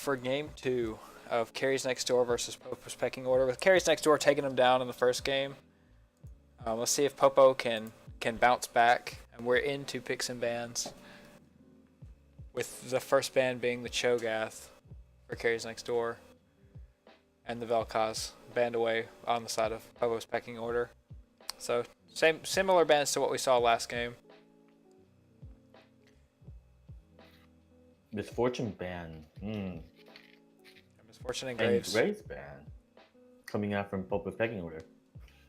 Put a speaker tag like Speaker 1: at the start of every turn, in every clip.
Speaker 1: for Game 2 of Carries Next Door versus Popo's Pecking Order, with Carries Next Door taking them down in the first game. Let's see if Popo can bounce back. And we're into picks and bans, with the first ban being the Cho'Gath for Carries Next Door, and the Vel'Koz banned away on the side of Popo's Pecking Order. So similar bans to what we saw last game.
Speaker 2: Misfortune ban.
Speaker 1: Misfortune and Graves.
Speaker 2: And Graves ban coming out from Popo's Pecking Order.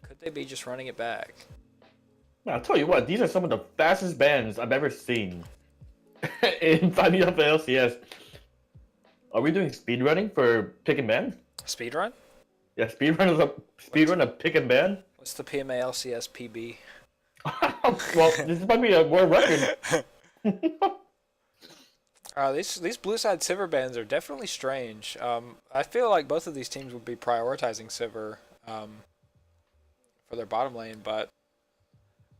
Speaker 1: Could they be just running it back?
Speaker 2: I'll tell you what, these are some of the fastest bans I've ever seen in 5 of LCS. Are we doing speedrunning for pick and ban?
Speaker 1: Speedrun?
Speaker 2: Yeah, speedrun of pick and ban.
Speaker 1: What's the PMA LCS PB?
Speaker 2: Well, this might be a world record.
Speaker 1: These blue side Sivir bans are definitely strange. I feel like both of these teams would be prioritizing Sivir for their bottom lane, but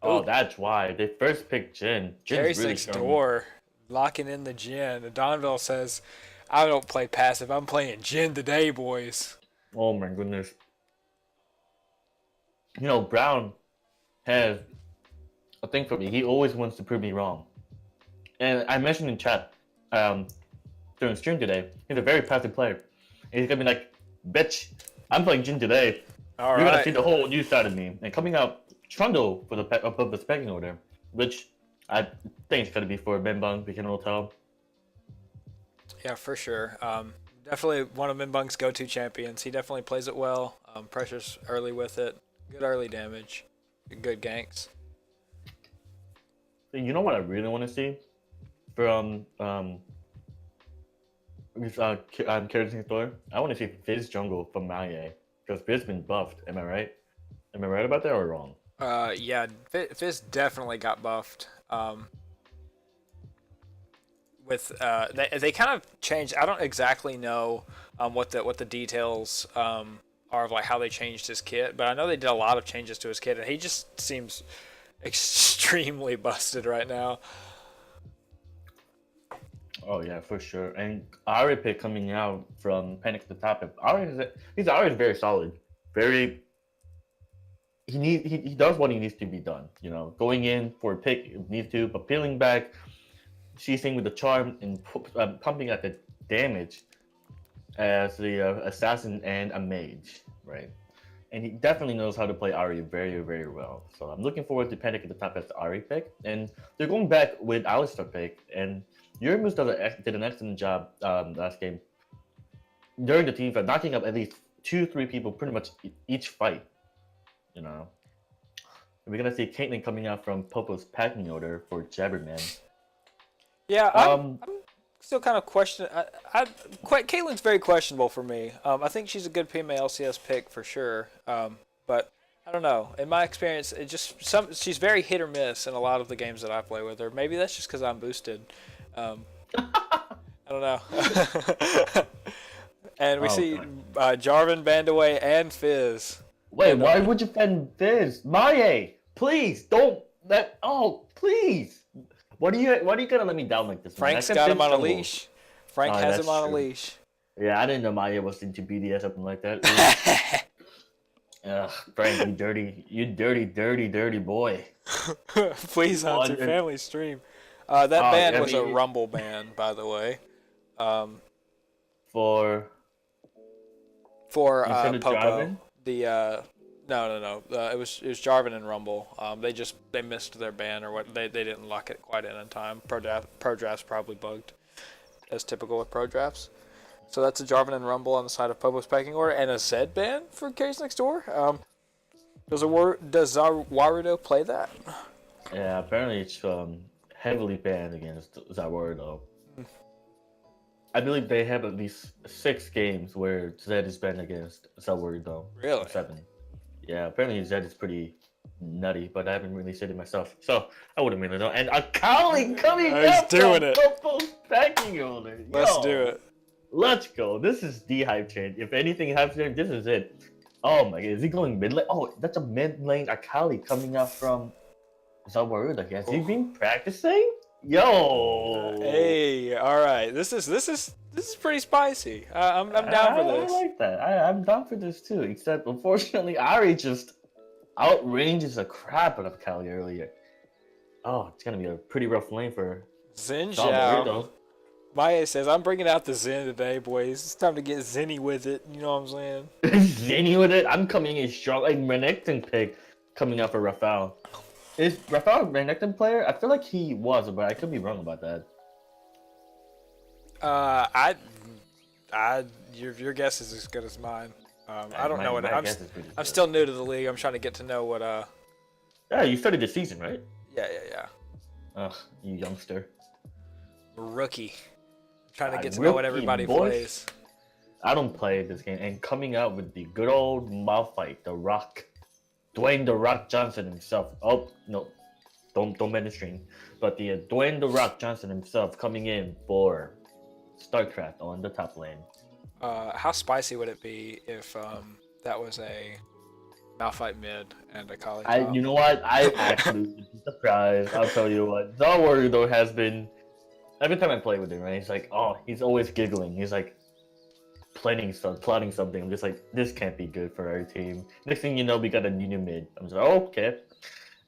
Speaker 2: that's why they first picked Jhin.
Speaker 1: Carries
Speaker 2: really
Speaker 1: Next Door locking in the Jhin. And Donville says, "I don't play passive. I'm playing Jhin today, boys."
Speaker 2: Oh my goodness. You know, Brown has a thing for me. He always wants to prove me wrong. And I mentioned in chat during stream today, he's a very passive player. And he's gonna be like, "Bitch, I'm playing Jhin today. You're gonna see the whole new side of me." And coming out Trundle for the above the pecking order, which I think is gonna be for Minbang. We can all tell.
Speaker 1: Yeah, for sure. Definitely one of Minbang's go-to champions. He definitely plays it well. Pressures early with it. Good early damage. Good ganks.
Speaker 2: You know what I really want to see from Carries Next Door? I want to see Fizz jungle from Maye, because Fizz been buffed. Am I right? Am I right about that or wrong?
Speaker 1: Yeah, Fizz definitely got buffed. They kind of changed. I don't exactly know what the details are of like how they changed his kit, but I know they did a lot of changes to his kit, and he just seems extremely busted right now.
Speaker 2: Oh yeah, for sure. And Ari pick coming out from Panic at the Top. He's always very solid. Very. He does what he needs to be done. You know, going in for a pick if needs to, but peeling back, seizing with the charm and pumping at the damage as the assassin and a mage, right? And he definitely knows how to play Ari very, very well. So I'm looking forward to Panic at the Top as the Ari pick. And they're going back with Alistar pick. And Yurmus did an excellent job last game during the team fight, knocking up at least 2-3 people pretty much each fight. You know, and we're gonna see Caitlyn coming out from Popo's packing order for Jabberman.
Speaker 1: Yeah, I'm still kind of questioning. Caitlyn's very questionable for me. I think she's a good PMA LCS pick for sure. But I don't know. In my experience, she's very hit or miss in a lot of the games that I play with her. Maybe that's just because I'm boosted. I don't know. And we see Jarvan banned away and Fizz.
Speaker 2: Wait, why would you ban Fizz? Maye, please don't let. Oh, please. Why are you gonna let me down like this?
Speaker 1: Frank's got him on a leash. Frank has him on a leash.
Speaker 2: Yeah, I didn't know Maye was into BDS, something like that. Ugh, Frank, you dirty boy.
Speaker 1: Please, on your family stream. That ban was a Rumble ban, by the way.
Speaker 2: For
Speaker 1: Popo. No. It was Jarvan and Rumble. They missed their ban, or what? They didn't lock it quite in time. Pro drafts probably bugged, as typical with pro drafts. So that's a Jarvan and Rumble on the side of Popo's pecking order, and a Zed ban for Carries Next Door. Does Warudo play that?
Speaker 2: Yeah, apparently it's heavily banned against Zawarudo. I believe they have at least 6 games where Zed is banned against Zawarudo.
Speaker 1: Really?
Speaker 2: 7. Yeah, apparently Zed is pretty nutty, but I haven't really said it myself, so I wouldn't really know. And Akali coming up
Speaker 1: doing it.
Speaker 2: Popo's pecking order.
Speaker 1: Let's do it.
Speaker 2: Let's go. This is the hype train. If anything happens here, this is it. Oh my god, is he going mid lane? Oh, that's a mid lane Akali coming up from Zawarudo. Has he been practicing? Yo,
Speaker 1: Hey, all right. This is pretty spicy. I'm down for
Speaker 2: I
Speaker 1: this.
Speaker 2: like that. I'm down for this too. Except unfortunately, Ari just outranges the crap out of Cali earlier. Oh, it's gonna be a pretty rough lane for
Speaker 1: Xin
Speaker 2: John
Speaker 1: Zhao.
Speaker 2: Burrito.
Speaker 1: Maya says, I'm bringing out the Zen today, boys. It's time to get Zenny with it. You know what I'm saying?
Speaker 2: Zinni with it. I'm coming in strong. Like Renekton pick coming up for Rafael. Is Rafael a Renekton player? I feel like he was, but I could be wrong about that.
Speaker 1: Uh, I, your guess is as good as mine. I don't know what
Speaker 2: My guess is pretty
Speaker 1: I'm
Speaker 2: good.
Speaker 1: still new to the league. I'm trying to get to know what.
Speaker 2: Yeah, you started the season, right?
Speaker 1: Yeah.
Speaker 2: Ugh, you youngster.
Speaker 1: Rookie. Trying to
Speaker 2: God,
Speaker 1: get to know what
Speaker 2: rookie,
Speaker 1: everybody
Speaker 2: boy.
Speaker 1: plays.
Speaker 2: I don't play this game, and coming out with the good old mouth fight, The Rock, Dwayne The Rock Johnson himself. Oh no, don't mention stream, but the Dwayne The Rock Johnson himself coming in for StarCraft on the top lane.
Speaker 1: How spicy would it be if that was a Malphite mid and a Kali top?
Speaker 2: You know what? I actually would be surprised. I'll tell you what. Zarwar though has been every time I play with him, right? He's like, oh, he's always giggling. He's like plotting something. I'm just like, this can't be good for our team. Next thing you know, we got a new mid. I'm just like, oh, okay,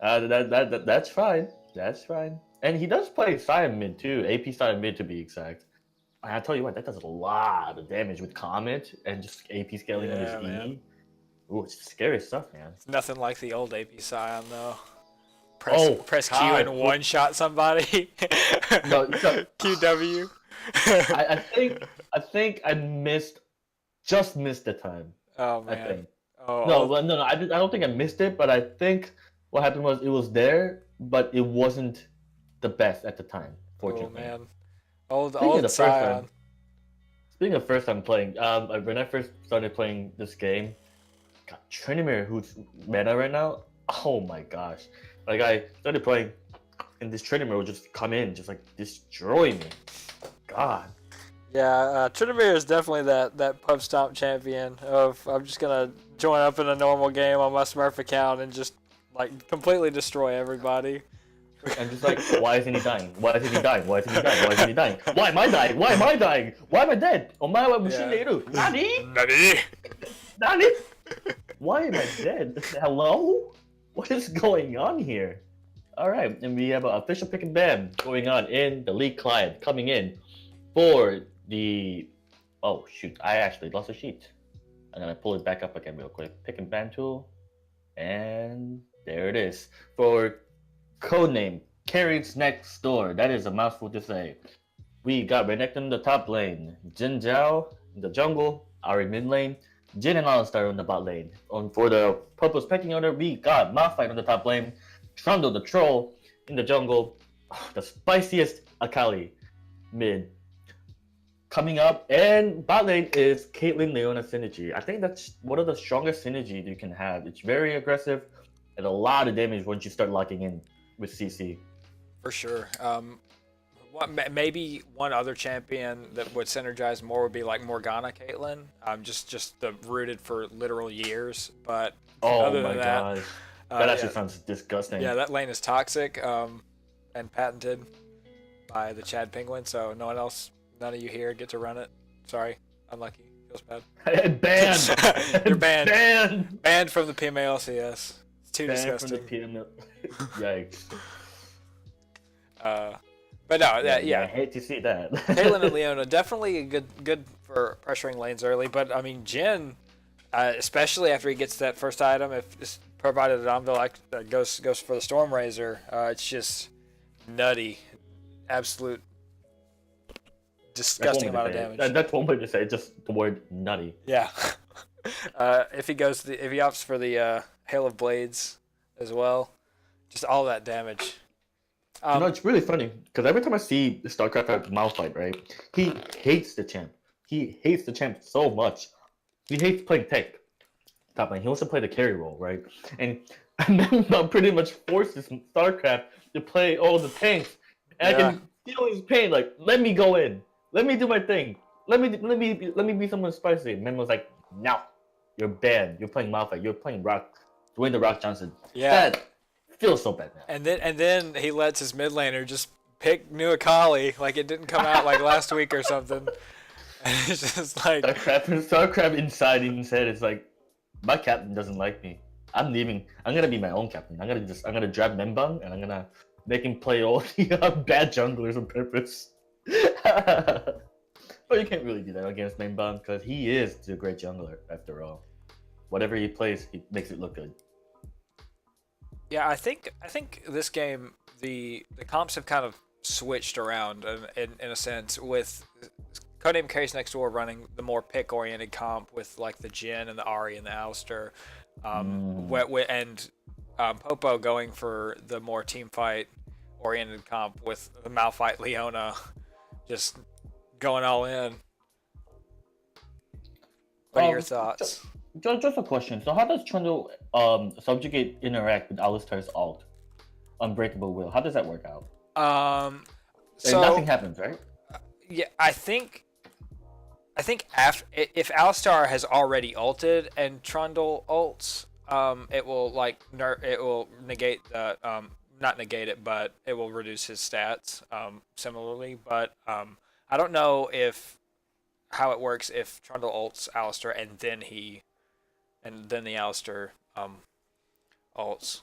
Speaker 2: that's fine. That's fine. And he does play Sion mid too, AP Sion mid to be exact. And I tell you what, that does a lot of damage with Comet and just AP scaling on his
Speaker 1: Yeah,
Speaker 2: E.
Speaker 1: man.
Speaker 2: Ooh, it's scary stuff, man.
Speaker 1: It's nothing like the old AP Scion though. Press Q
Speaker 2: God.
Speaker 1: and one shot somebody.
Speaker 2: No,
Speaker 1: QW.
Speaker 2: I think I just missed the time.
Speaker 1: Oh
Speaker 2: I
Speaker 1: man.
Speaker 2: think.
Speaker 1: Oh,
Speaker 2: No,
Speaker 1: oh,
Speaker 2: well, no, I don't think I missed it, but I think what happened was it was there, but it wasn't the best at the time,
Speaker 1: oh
Speaker 2: fortunately.
Speaker 1: man.
Speaker 2: Speaking of the first
Speaker 1: Scion.
Speaker 2: time, speaking of first time playing, when I first started playing this game, God, Trinimir, who's meta right now, oh my gosh. Like, I started playing, and this Trinimir would just come in, just like destroy me. God.
Speaker 1: Yeah, Trinimir is definitely that pub stomp champion of I'm just gonna join up in a normal game on my Smurf account and just like completely destroy everybody.
Speaker 2: I'm just like, why isn't he dying? Why isn't he dying? Why isn't he dying? Why isn't he dying? Why am I dying? Why am I dying? Why am I dead? Omae wa mushineru. Nani?
Speaker 1: Nani?
Speaker 2: Nani? Why am I dead? Hello? What is going on here? Alright, and we have an official pick and ban going on in the league client coming in for the... Oh shoot, I actually lost a sheet. I'm gonna pull it back up again real quick. Pick and ban tool. And there it is. For codename Carrie's Next Door. That is a mouthful to say. We got Renekton in the top lane, Jin Zhao in the jungle, Ari mid lane, Jin and Alistar in the bot lane. For the purpose pecking order, we got Malphite on the top lane, Trundle the Troll in the jungle, the spiciest Akali mid. Coming up, and bot lane is Caitlyn Leona synergy. I think that's one of the strongest synergy you can have. It's very aggressive and a lot of damage once you start locking in with CC.
Speaker 1: For sure. Maybe one other champion that would synergize more would be like Morgana Caitlyn. Just the rooted for literal years, but
Speaker 2: Oh
Speaker 1: other
Speaker 2: my
Speaker 1: than that,
Speaker 2: god. That actually
Speaker 1: yeah,
Speaker 2: sounds disgusting.
Speaker 1: yeah, that lane is toxic and patented by the Chad Penguin, so none of you here get to run it. Sorry, unlucky. Feels bad.
Speaker 2: Banned!
Speaker 1: You're banned.
Speaker 2: Banned!
Speaker 1: Banned from the PMALCS. It's too
Speaker 2: Banned
Speaker 1: disgusting.
Speaker 2: from the PM. Yikes.
Speaker 1: But no,
Speaker 2: I
Speaker 1: yeah.
Speaker 2: hate to see that.
Speaker 1: Caitlyn and Leona definitely good for pressuring lanes early, but I mean Jin, especially after he gets that first item, if it's provided an Anvil that goes for the Storm Razor, it's just nutty, absolute disgusting amount of damage.
Speaker 2: That's one way to say it, just the word nutty.
Speaker 1: Yeah. If he opts for the Hail of Blades as well, just all that damage.
Speaker 2: It's really funny because every time I see StarCraft at Malphite, right, he hates the champ. He hates the champ so much. He hates playing tech. Top lane. He wants to play the carry role, right? And I'm pretty much forced this StarCraft to play all the tanks, and I can feel his pain. Like, let me go in. Let me do my thing. Let me be someone spicy. And was like, no, you're banned. You're playing Malphite. You're playing Dwayne the Rock Johnson.
Speaker 1: Yeah.
Speaker 2: That feels so bad now.
Speaker 1: And then he lets his mid laner just pick New Akali, like it didn't come out like last week or something. And it's just like
Speaker 2: Starcraft inside even said it's like my captain doesn't like me. I'm leaving. I'm gonna be my own captain. I'm gonna drag Membang and I'm gonna make him play all the bad junglers on purpose. But you can't really do that against Membang because he is the great jungler after all. Whatever he plays, he makes it look good.
Speaker 1: yeah, I think this game the comps have kind of switched around in a sense with Codename Carries Next Door running the more pick oriented comp with like the Jhin and the Ahri and the Alistar, and Popo going for the more team fight oriented comp with the Malphite Leona just going all in. What are your thoughts?
Speaker 2: Just a question. So how does Trundle subjugate interact with Alistar's ult? Unbreakable Will. How does that work out?
Speaker 1: So
Speaker 2: nothing happens, right?
Speaker 1: Yeah, I think after if Alistar has already ulted and Trundle ults, it will it will negate the not negate it, but it will reduce his stats similarly. But I don't know how it works if Trundle ults Alistar and then the Alistar ults.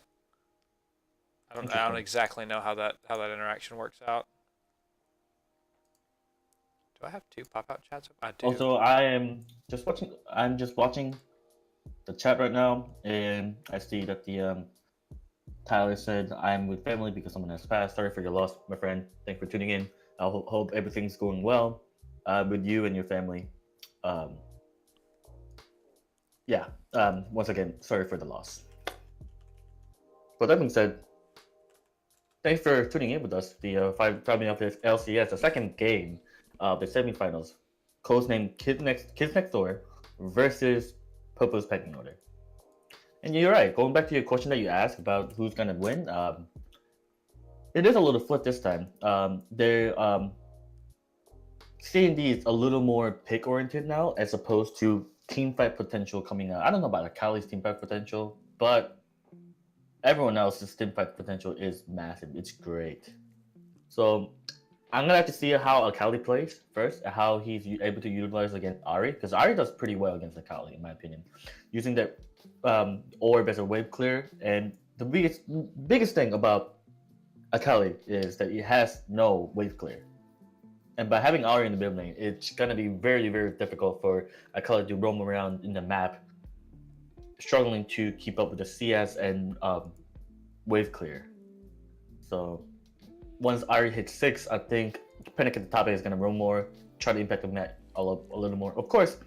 Speaker 1: I don't exactly know how that interaction works out. Do I have two pop-out chats? I do.
Speaker 2: Also, I'm just watching the chat right now, and I see that the Tyler said, "I'm with family because someone has passed. Sorry for your loss, my friend. Thanks for tuning in. I hope everything's going well with you and your family." Yeah. Once again, sorry for the loss. But that being said, thanks for tuning in with us. The 5 of LCS, the second game of the semifinals, codenamed Kids Next Door versus Popo's Pecking Order. And you're right. Going back to your question that you asked about who's gonna win, it is a little flip this time. CND is a little more pick oriented now, as opposed to team fight potential coming out. I don't know about Akali's team fight potential, but everyone else's team fight potential is massive. It's great. So I'm gonna have to see how Akali plays first, and how he's able to utilize against Ahri, because Ahri does pretty well against Akali, in my opinion, using that orb as a wave clear. And the biggest thing about Akali is that it has no wave clear. And by having Ahri in the mid lane, it's gonna be very, very difficult for Akali to roam around in the map, struggling to keep up with the CS and wave clear. So once Ahri hits 6, I think Panic at the top 8 is gonna roam more, try to impact the net a little more. Of course,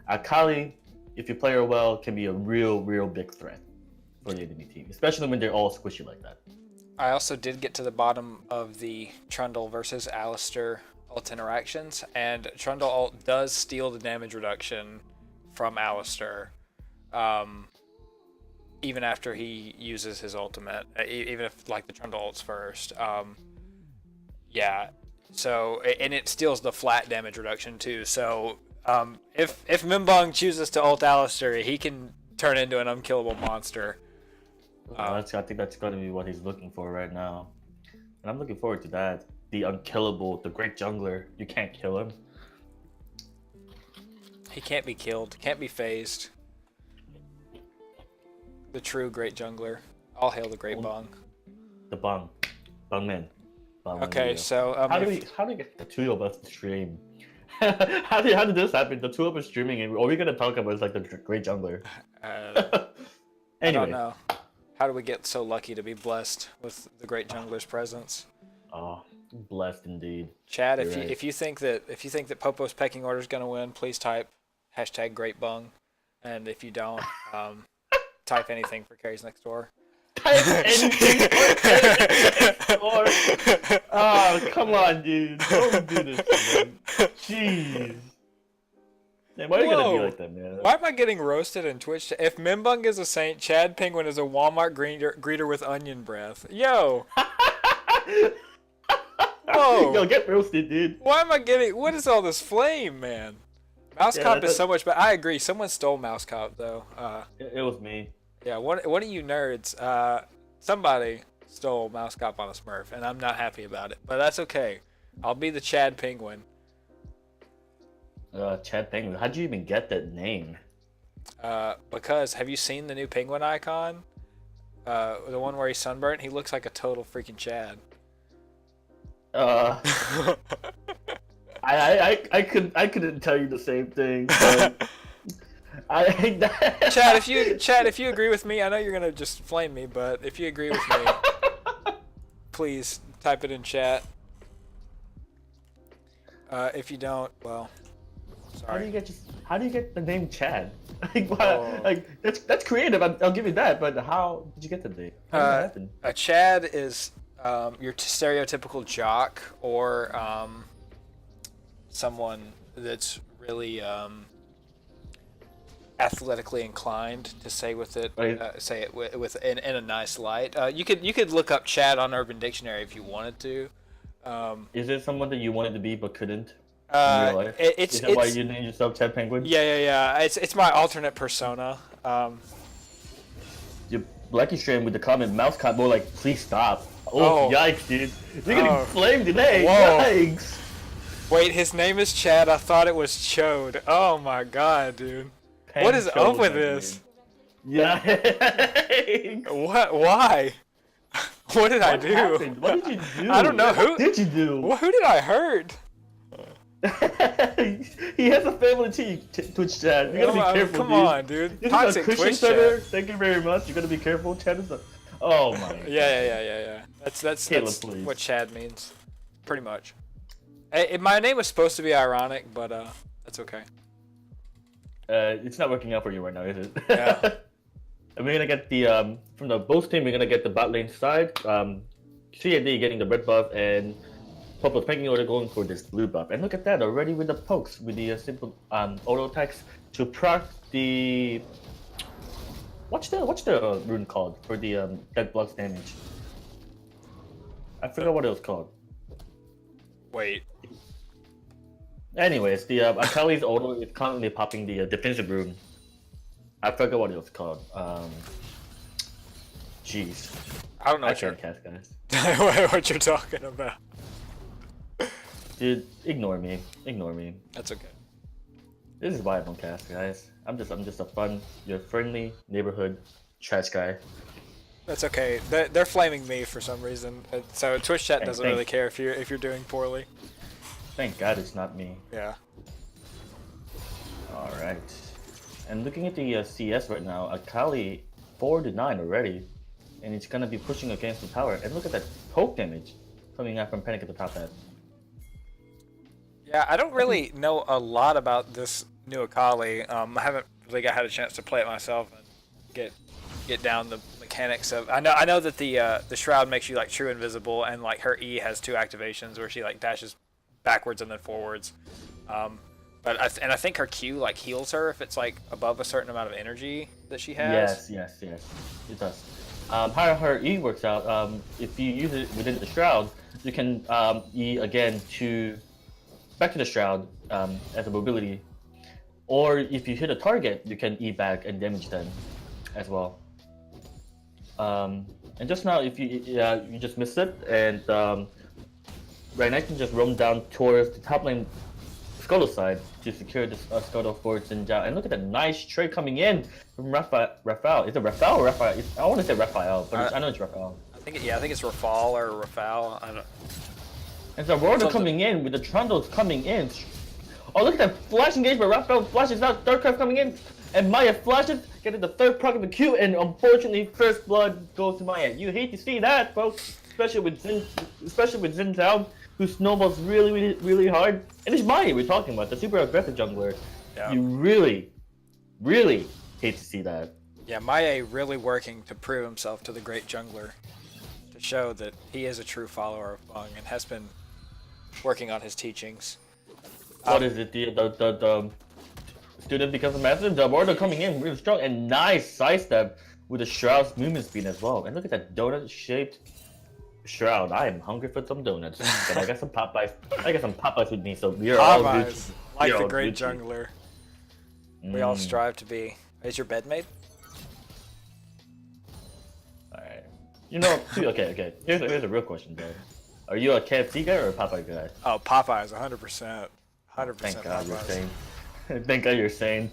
Speaker 2: Akali, if you play her well, can be a real big threat for the enemy team, especially when they're all squishy like that.
Speaker 1: I also did get to the bottom of the Trundle versus Alistar ult interactions, and Trundle ult does steal the damage reduction from Alistar, even after he uses his ultimate, even if like the Trundle ult's first. Yeah, so and it steals the flat damage reduction too. So if Mimbong chooses to ult Alistar, he can turn into an unkillable monster.
Speaker 2: I think that's going to be what he's looking for right now, and I'm looking forward to that. The unkillable, the great jungler. You can't kill him.
Speaker 1: He can't be killed. Can't be phased. The true great jungler. All hail the great Bong.
Speaker 2: The Bong man.
Speaker 1: Okay, so
Speaker 2: how do we get the two of us to stream? how did this happen? The two of us streaming, and all we're gonna talk about is like the great jungler.
Speaker 1: Anyway. I don't know. How do we get so lucky to be blessed with the great jungler's presence?
Speaker 2: Oh, blessed indeed.
Speaker 1: Chad, if you think that Popo's Pecking Order is gonna win, please type #GreatBung, and if you don't, type anything for Carries Next Door.
Speaker 2: Type anything for Carries Next Door. Oh, come on, dude! Don't do this, man. Jeez. Man, why are you gonna be like that, man?
Speaker 1: Why am I getting roasted in Twitch? If Mimbung is a saint, Chad Penguin is a Walmart greeter with onion breath. Yo. Whoa.
Speaker 2: Yo, get roasted, dude.
Speaker 1: Why am I getting... What is all this flame, man? Mouse Cop is so much better. I agree. Someone stole Mouse Cop, though.
Speaker 2: It was me.
Speaker 1: Yeah, one of you nerds. Somebody stole Mouse Cop on a Smurf, and I'm not happy about it. But that's okay. I'll be the Chad Penguin.
Speaker 2: Chad Penguin. How'd you even get that name?
Speaker 1: Because have you seen the new Penguin icon? The one where he's sunburnt. He looks like a total freaking Chad.
Speaker 2: I couldn't tell you the same thing. But
Speaker 1: Chad, if you agree with me, I know you're gonna just flame me, but if you agree with me, please type it in chat. If you don't, well, sorry.
Speaker 2: How do you get the name Chad? Like that's creative. I'll give you that. But how did you get the name? How did that happen?
Speaker 1: A Chad is your stereotypical jock or someone that's really athletically inclined, to say with it, say it with in a nice light. You could look up Chad on Urban Dictionary if you wanted to.
Speaker 2: Is it someone that you wanted to be but couldn't in real life? Is that why you named yourself Chad Penguin?
Speaker 1: Yeah. It's my alternate persona.
Speaker 2: Your Blackie Strand with the comment Mouse Cop more like, please stop. Oh, yikes, dude. You're getting flamed today. Whoa. Yikes.
Speaker 1: Wait, his name is Chad. I thought it was Chode. Oh my god, dude. What is up with this?
Speaker 2: Yeah.
Speaker 1: What? Why? What did I do?
Speaker 2: Happened? What did you do?
Speaker 1: I don't know.
Speaker 2: What did you do?
Speaker 1: Who did I hurt?
Speaker 2: He has a family Twitch chat. You gotta be careful,
Speaker 1: come
Speaker 2: dude.
Speaker 1: on, dude.
Speaker 2: This
Speaker 1: Toxic
Speaker 2: is a Christian
Speaker 1: Twitch
Speaker 2: server.
Speaker 1: chat.
Speaker 2: Thank you very much. You gotta be careful. Chad is a... Oh my god.
Speaker 1: Yeah. That's what Chad means. Pretty much. My name was supposed to be ironic, but that's okay.
Speaker 2: It's not working out for you right now, is it?
Speaker 1: Yeah.
Speaker 2: And we're gonna get the from the both team. We're gonna get the bot lane side. CND getting the red buff and Popo's pecking order going for this blue buff. And look at that already with the pokes with the simple auto attacks to proc the. What's the rune called for the dead blocks damage? I forgot what it was called.
Speaker 1: Wait.
Speaker 2: Anyways, the Akali's auto is constantly popping the defensive rune. I forgot what it was called. Jeez.
Speaker 1: I don't know
Speaker 2: what you're cast, guys.
Speaker 1: what you're talking about.
Speaker 2: Dude, ignore me. Ignore me.
Speaker 1: That's okay.
Speaker 2: This is why I don't cast, guys. I'm just a fun, your friendly neighborhood trash guy.
Speaker 1: That's okay. They're flaming me for some reason. So Twitch chat doesn't really care if you're doing poorly.
Speaker 2: Thank God it's not me.
Speaker 1: Yeah.
Speaker 2: All right. And looking at the CS right now, Akali 4-9 already, and it's gonna be pushing against the tower. And look at that poke damage coming out from Panic at the top end.
Speaker 1: Yeah, I don't really know a lot about this new Akali. I haven't really had a chance to play it myself and get down the mechanics of. I know that the shroud makes you like true invisible, and like her E has 2 activations where she like dashes backwards and then forwards. But I think her Q like heals her if it's like above a certain amount of energy that she has.
Speaker 2: Yes, it does. How her E works out, if you use it within the shroud, you can E again to back to the shroud as a mobility, or if you hit a target, you can E back and damage them as well. And just now, if you just missed it, and right now you can just roam down towards the top lane Scuttle side to secure this Scuttle for Xin And look at that nice trade coming in from Raphael. Is it Raphael or Raphael? I want to say Raphael, but I know it's Raphael.
Speaker 1: I think it's Rafal or Raphael. I don't.
Speaker 2: And so Rotor coming in with the Trundles coming in. Oh, look at that flash engagement. Raphael flashes out, third craft coming in, and Maya flashes, getting the third proc of the Q, and unfortunately, first blood goes to Maya. You hate to see that, folks, especially with Xin Zhao, who snowballs really hard. And it's Maya we're talking about, the super aggressive jungler. Yeah. You really hate to see that.
Speaker 1: Yeah, Maya really working to prove himself to the great jungler, to show that he is a true follower of Bung and has been working on his teachings.
Speaker 2: What is it? The student becomes a master. The order coming in really strong and nice sidestep with the shroud's movement speed as well. And look at that donut-shaped shroud. I am hungry for some donuts. But I got some Popeyes. I got some Popeyes with me, so we are all good.
Speaker 1: Like the great jungler. We all strive to be. Is your bed made?
Speaker 2: Alright. Okay. Here's a real question though. Are you a KFC guy or a Popeye guy?
Speaker 1: Oh, Popeyes, 100%.
Speaker 2: Oh,
Speaker 1: 100%
Speaker 2: thank God you're
Speaker 1: Popeyes.
Speaker 2: sane. Thank God you're sane.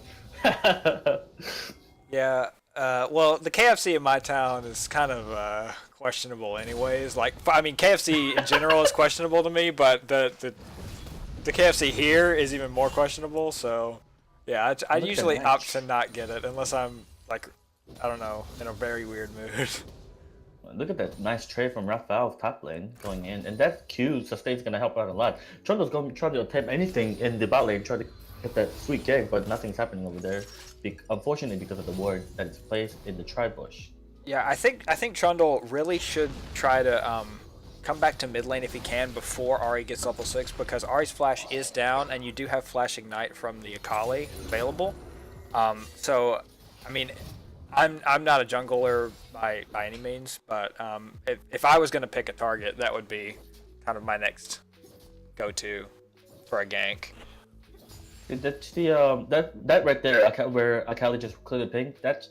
Speaker 1: Yeah. Well, the KFC in my town is kind of questionable, anyways. Like, I mean, KFC in general is questionable to me, but the KFC here is even more questionable. So, yeah, I
Speaker 2: Look at that
Speaker 1: usually opt
Speaker 2: match.
Speaker 1: to not get it unless I'm like, I don't know, in a very weird mood.
Speaker 2: Look at that nice trade from Rafael's top lane going in, and that Q sustain's gonna help out a lot. Trundle's going to try to attempt anything in the bot lane, try to get that sweet gank, but nothing's happening over there. Unfortunately, because of the ward that is placed in the tri bush.
Speaker 1: Yeah, I think Trundle really should try to come back to mid lane if he can before Ari gets level 6, because Ari's flash is down and you do have flash ignite from the Akali available. So, I mean, I'm not a jungler by any means, but if I was gonna pick a target, that would be kind of my next go-to for a gank.
Speaker 2: That's the that right there, where Akali just cleared the pink. That's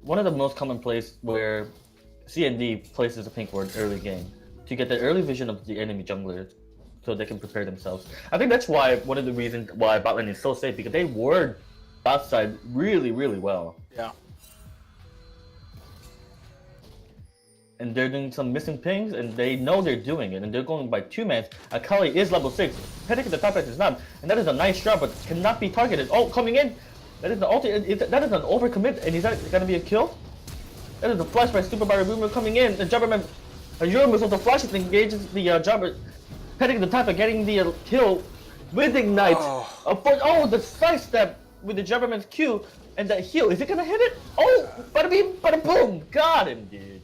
Speaker 2: one of the most common plays where CND places a pink ward early game to get the early vision of the enemy junglers, so they can prepare themselves. I think that's why one of the reasons why bot lane is so safe, because they ward bot side really well.
Speaker 1: Yeah.
Speaker 2: And they're doing some missing pings, and they know they're doing it, and they're going by 2 mans. Akali is level 6. Panic at the top edge is not, and that is a nice shot, but cannot be targeted. Oh, coming in! That is an ulti. That is an overcommit, and is that gonna be a kill? That is a flash by Super Mario Boomer coming in. The Jumperman, Euros with the flash engages the Jumper. Panic at the top, getting the kill with Ignite. Oh, the side step with the Jumperman's Q, and that heal. Is it gonna hit it? Oh, bada beam, bada boom! Got him, dude.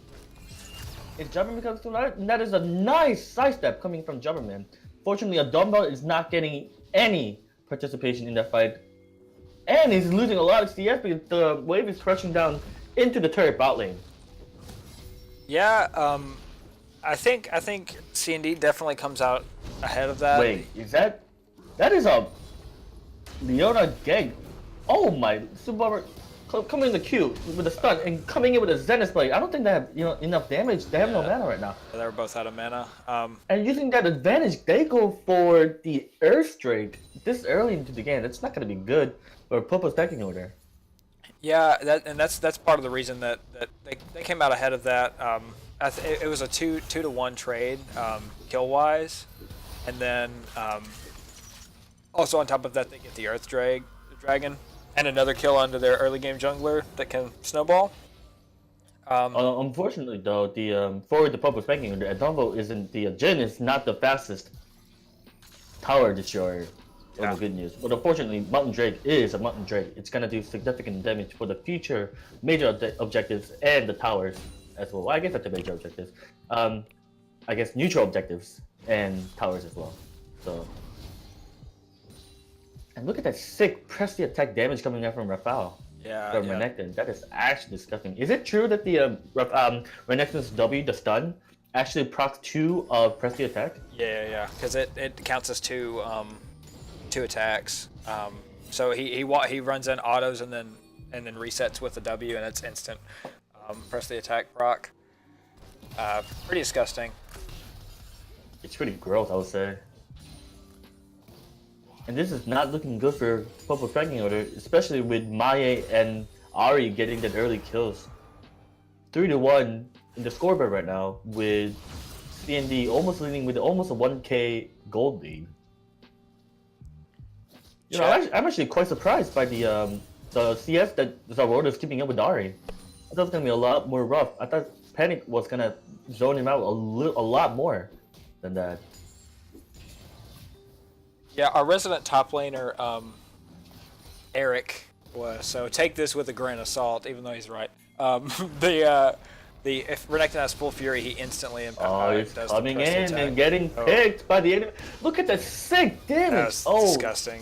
Speaker 2: If Jumperman comes to life, that is a nice sidestep coming from Jumperman. Fortunately, a dumbbell is not getting any participation in that fight. And he's losing a lot of CS because the wave is crushing down into the turret bot lane.
Speaker 1: Yeah, I think CND definitely comes out ahead of that.
Speaker 2: Wait, is that is a Leona gank? Oh my, Super coming in the queue with a stun and coming in with a Zenith blade. I don't think they have enough damage. They have no mana right now.
Speaker 1: They were both out of mana.
Speaker 2: And using that advantage, they go for the Earth Drake this early into the game. That's not going to be good for Popo's pecking order.
Speaker 1: Yeah, that's part of the reason that they came out ahead of that. It was a 2-to-1 trade, kill wise, and then also on top of that they get the Earth Dragon, and another kill onto their early game jungler that can snowball.
Speaker 2: Unfortunately, though, the for the Popo's pecking order, Adumbo isn't the Jhin is not the fastest tower destroyer.
Speaker 1: Yeah.
Speaker 2: Good news. But unfortunately, Mountain Drake is a Mountain Drake. It's gonna do significant damage for the future major objectives and the towers as well. I guess that's the major objectives. I guess neutral objectives and towers as well. So, and look at that sick press the attack damage coming out from Rafael.
Speaker 1: Yeah.
Speaker 2: From Renekton. That is actually disgusting. Is it true that the Renekton's W, the stun, actually procs 2 of press the attack?
Speaker 1: Yeah. Because it counts as two attacks. So he runs in autos and then resets with the W, and it's instant. Press the attack proc. Pretty disgusting.
Speaker 2: It's pretty gross, I would say. And this is not looking good for Popo's pecking order, especially with Maya and Ari getting that early kills. 3-1 in the scoreboard right now, with CND almost leading with almost a 1k gold lead. You know, I'm actually quite surprised by the CS that Zalroda is keeping up with Ari. I thought it was gonna be a lot more rough. I thought Panic was gonna zone him out a lot more than that.
Speaker 1: Yeah, our resident top laner, Eric, was, so take this with a grain of salt, even though he's right. If Renekton has full fury, he instantly
Speaker 2: he's coming in and getting picked by the enemy. Look at that sick damage!
Speaker 1: That's disgusting.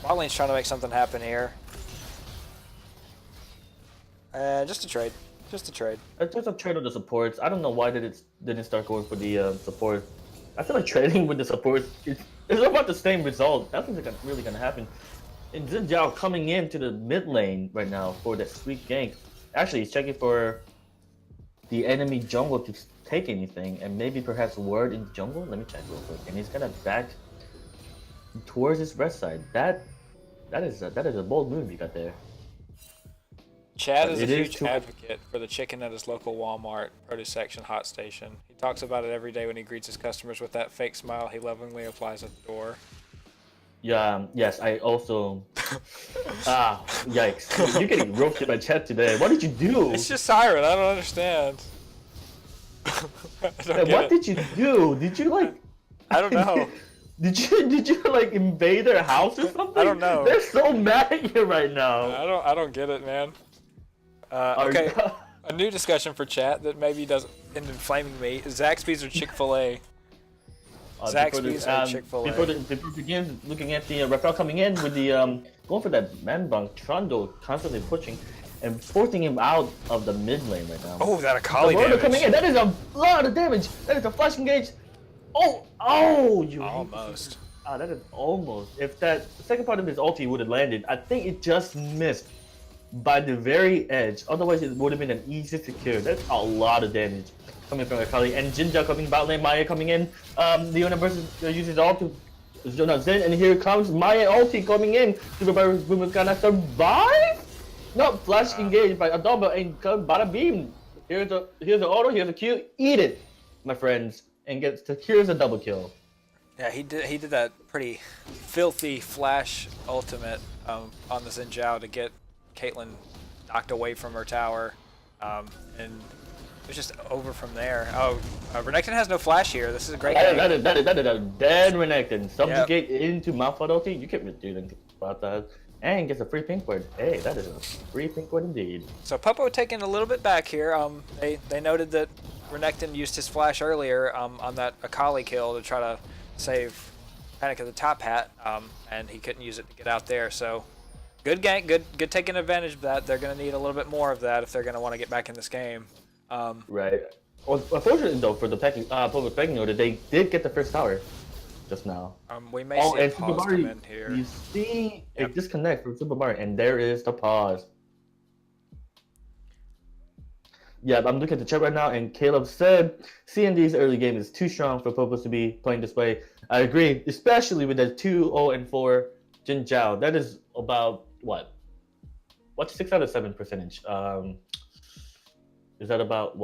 Speaker 1: Bot lane's trying to make something happen here. Just a trade. Just a trade.
Speaker 2: Just a trade of the supports. I don't know why didn't start going for the support. I feel like trading with the supports is about the same result. Nothing's really gonna happen. And Xin Zhao coming into the mid lane right now for that sweet gank. Actually, he's checking for the enemy jungle to take anything, and maybe perhaps ward in the jungle. Let me check real quick. And he's gonna back towards his red side. That is a bold move you got there.
Speaker 1: Chad
Speaker 2: But
Speaker 1: is a
Speaker 2: it is
Speaker 1: huge
Speaker 2: too.
Speaker 1: advocate for the chicken at his local Walmart produce section hot station. He talks about it every day when he greets his customers with that fake smile he lovingly applies at the door.
Speaker 2: Yeah. Yes. I also. Yikes! You're getting roasted by chat today. What did you do?
Speaker 1: It's just Siren. I don't understand. I don't
Speaker 2: Like,
Speaker 1: get
Speaker 2: what
Speaker 1: it.
Speaker 2: did you do? Did you like?
Speaker 1: I don't know.
Speaker 2: Did you like invade their house or something?
Speaker 1: I don't know.
Speaker 2: They're so mad at you right now.
Speaker 1: I don't get it, man.
Speaker 2: Are-
Speaker 1: Okay, a new discussion for chat that maybe doesn't end in flaming me. Zaxby's or Chick-fil-A? Zaxby's or Chick-fil-A?
Speaker 2: Before we begin looking at the Rafael coming in with the going for that man bunk, Trundle constantly pushing and forcing him out of the mid lane right now.
Speaker 1: Oh, that Akali
Speaker 2: The Roto
Speaker 1: damage.
Speaker 2: coming in. That is a lot of damage. That is a flash engage. Oh, you
Speaker 1: Almost.
Speaker 2: that is almost. If that second part of his ulti would have landed, I think it just missed by the very edge. Otherwise, it would have been an easy secure. That's a lot of damage coming from Akali. And Jinja coming bot lane, Maya coming in. Leona versus uses ult to Zen, and here comes Maya ulti coming in. Super Boomer gonna survive? No, flash engaged by Adobo and bada beam. Here's the auto, here's a Q. Eat it, my friends, and here's a double kill.
Speaker 1: Yeah, he did that pretty filthy flash ultimate on the Xin Zhao to get Caitlyn knocked away from her tower, and it was just over from there. Oh, Renekton has no flash here. This is a great game.
Speaker 2: That is a dead Renekton. Subjugate into Malphite ulti. You can't really do anything about that. And gets a free pink ward. Hey, that is a free pink ward indeed.
Speaker 1: So Popo taking a little bit back here. They noted that Renekton used his flash earlier on that Akali kill to try to save Panic at the top hat, and he couldn't use it to get out there. So good gank, good taking advantage of that. They're going to need a little bit more of that if they're going to want to get back in this game.
Speaker 2: Right. Well, unfortunately though, for the Popo's pecking order, they did get the first tower just now.
Speaker 1: We may see a
Speaker 2: and
Speaker 1: pause
Speaker 2: Super Mario,
Speaker 1: come in here.
Speaker 2: you see a disconnect from Super Mario, and there is the pause. Yeah, I'm looking at the chat right now, and Caleb said CND's early game is too strong for Popos to be playing this way. I agree, especially with the 2-0-4 Jin Zhao. That is about what's 6 out of 7 percentage? Is that about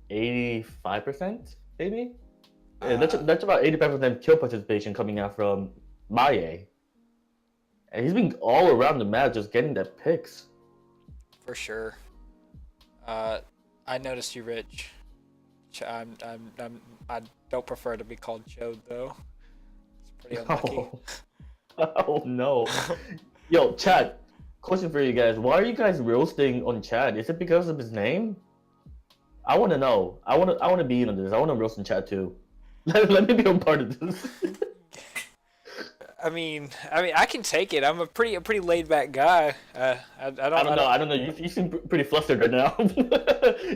Speaker 2: 85% maybe? Yeah, that's about 85% kill participation coming out from Maye. And he's been all around the map just getting that picks.
Speaker 1: For sure. I noticed you, Rich. I don't prefer to be called Chode though. It's pretty unlucky.
Speaker 2: Oh no. Yo, chat. Question for you guys. Why are you guys roasting on Chad? Is it because of his name? I want to know. I want to be in on this. I want to roast in chat too. Let me be a part of this.
Speaker 1: I mean, I can take it. I'm a pretty laid back guy. I
Speaker 2: don't know. You seem pretty flustered right now.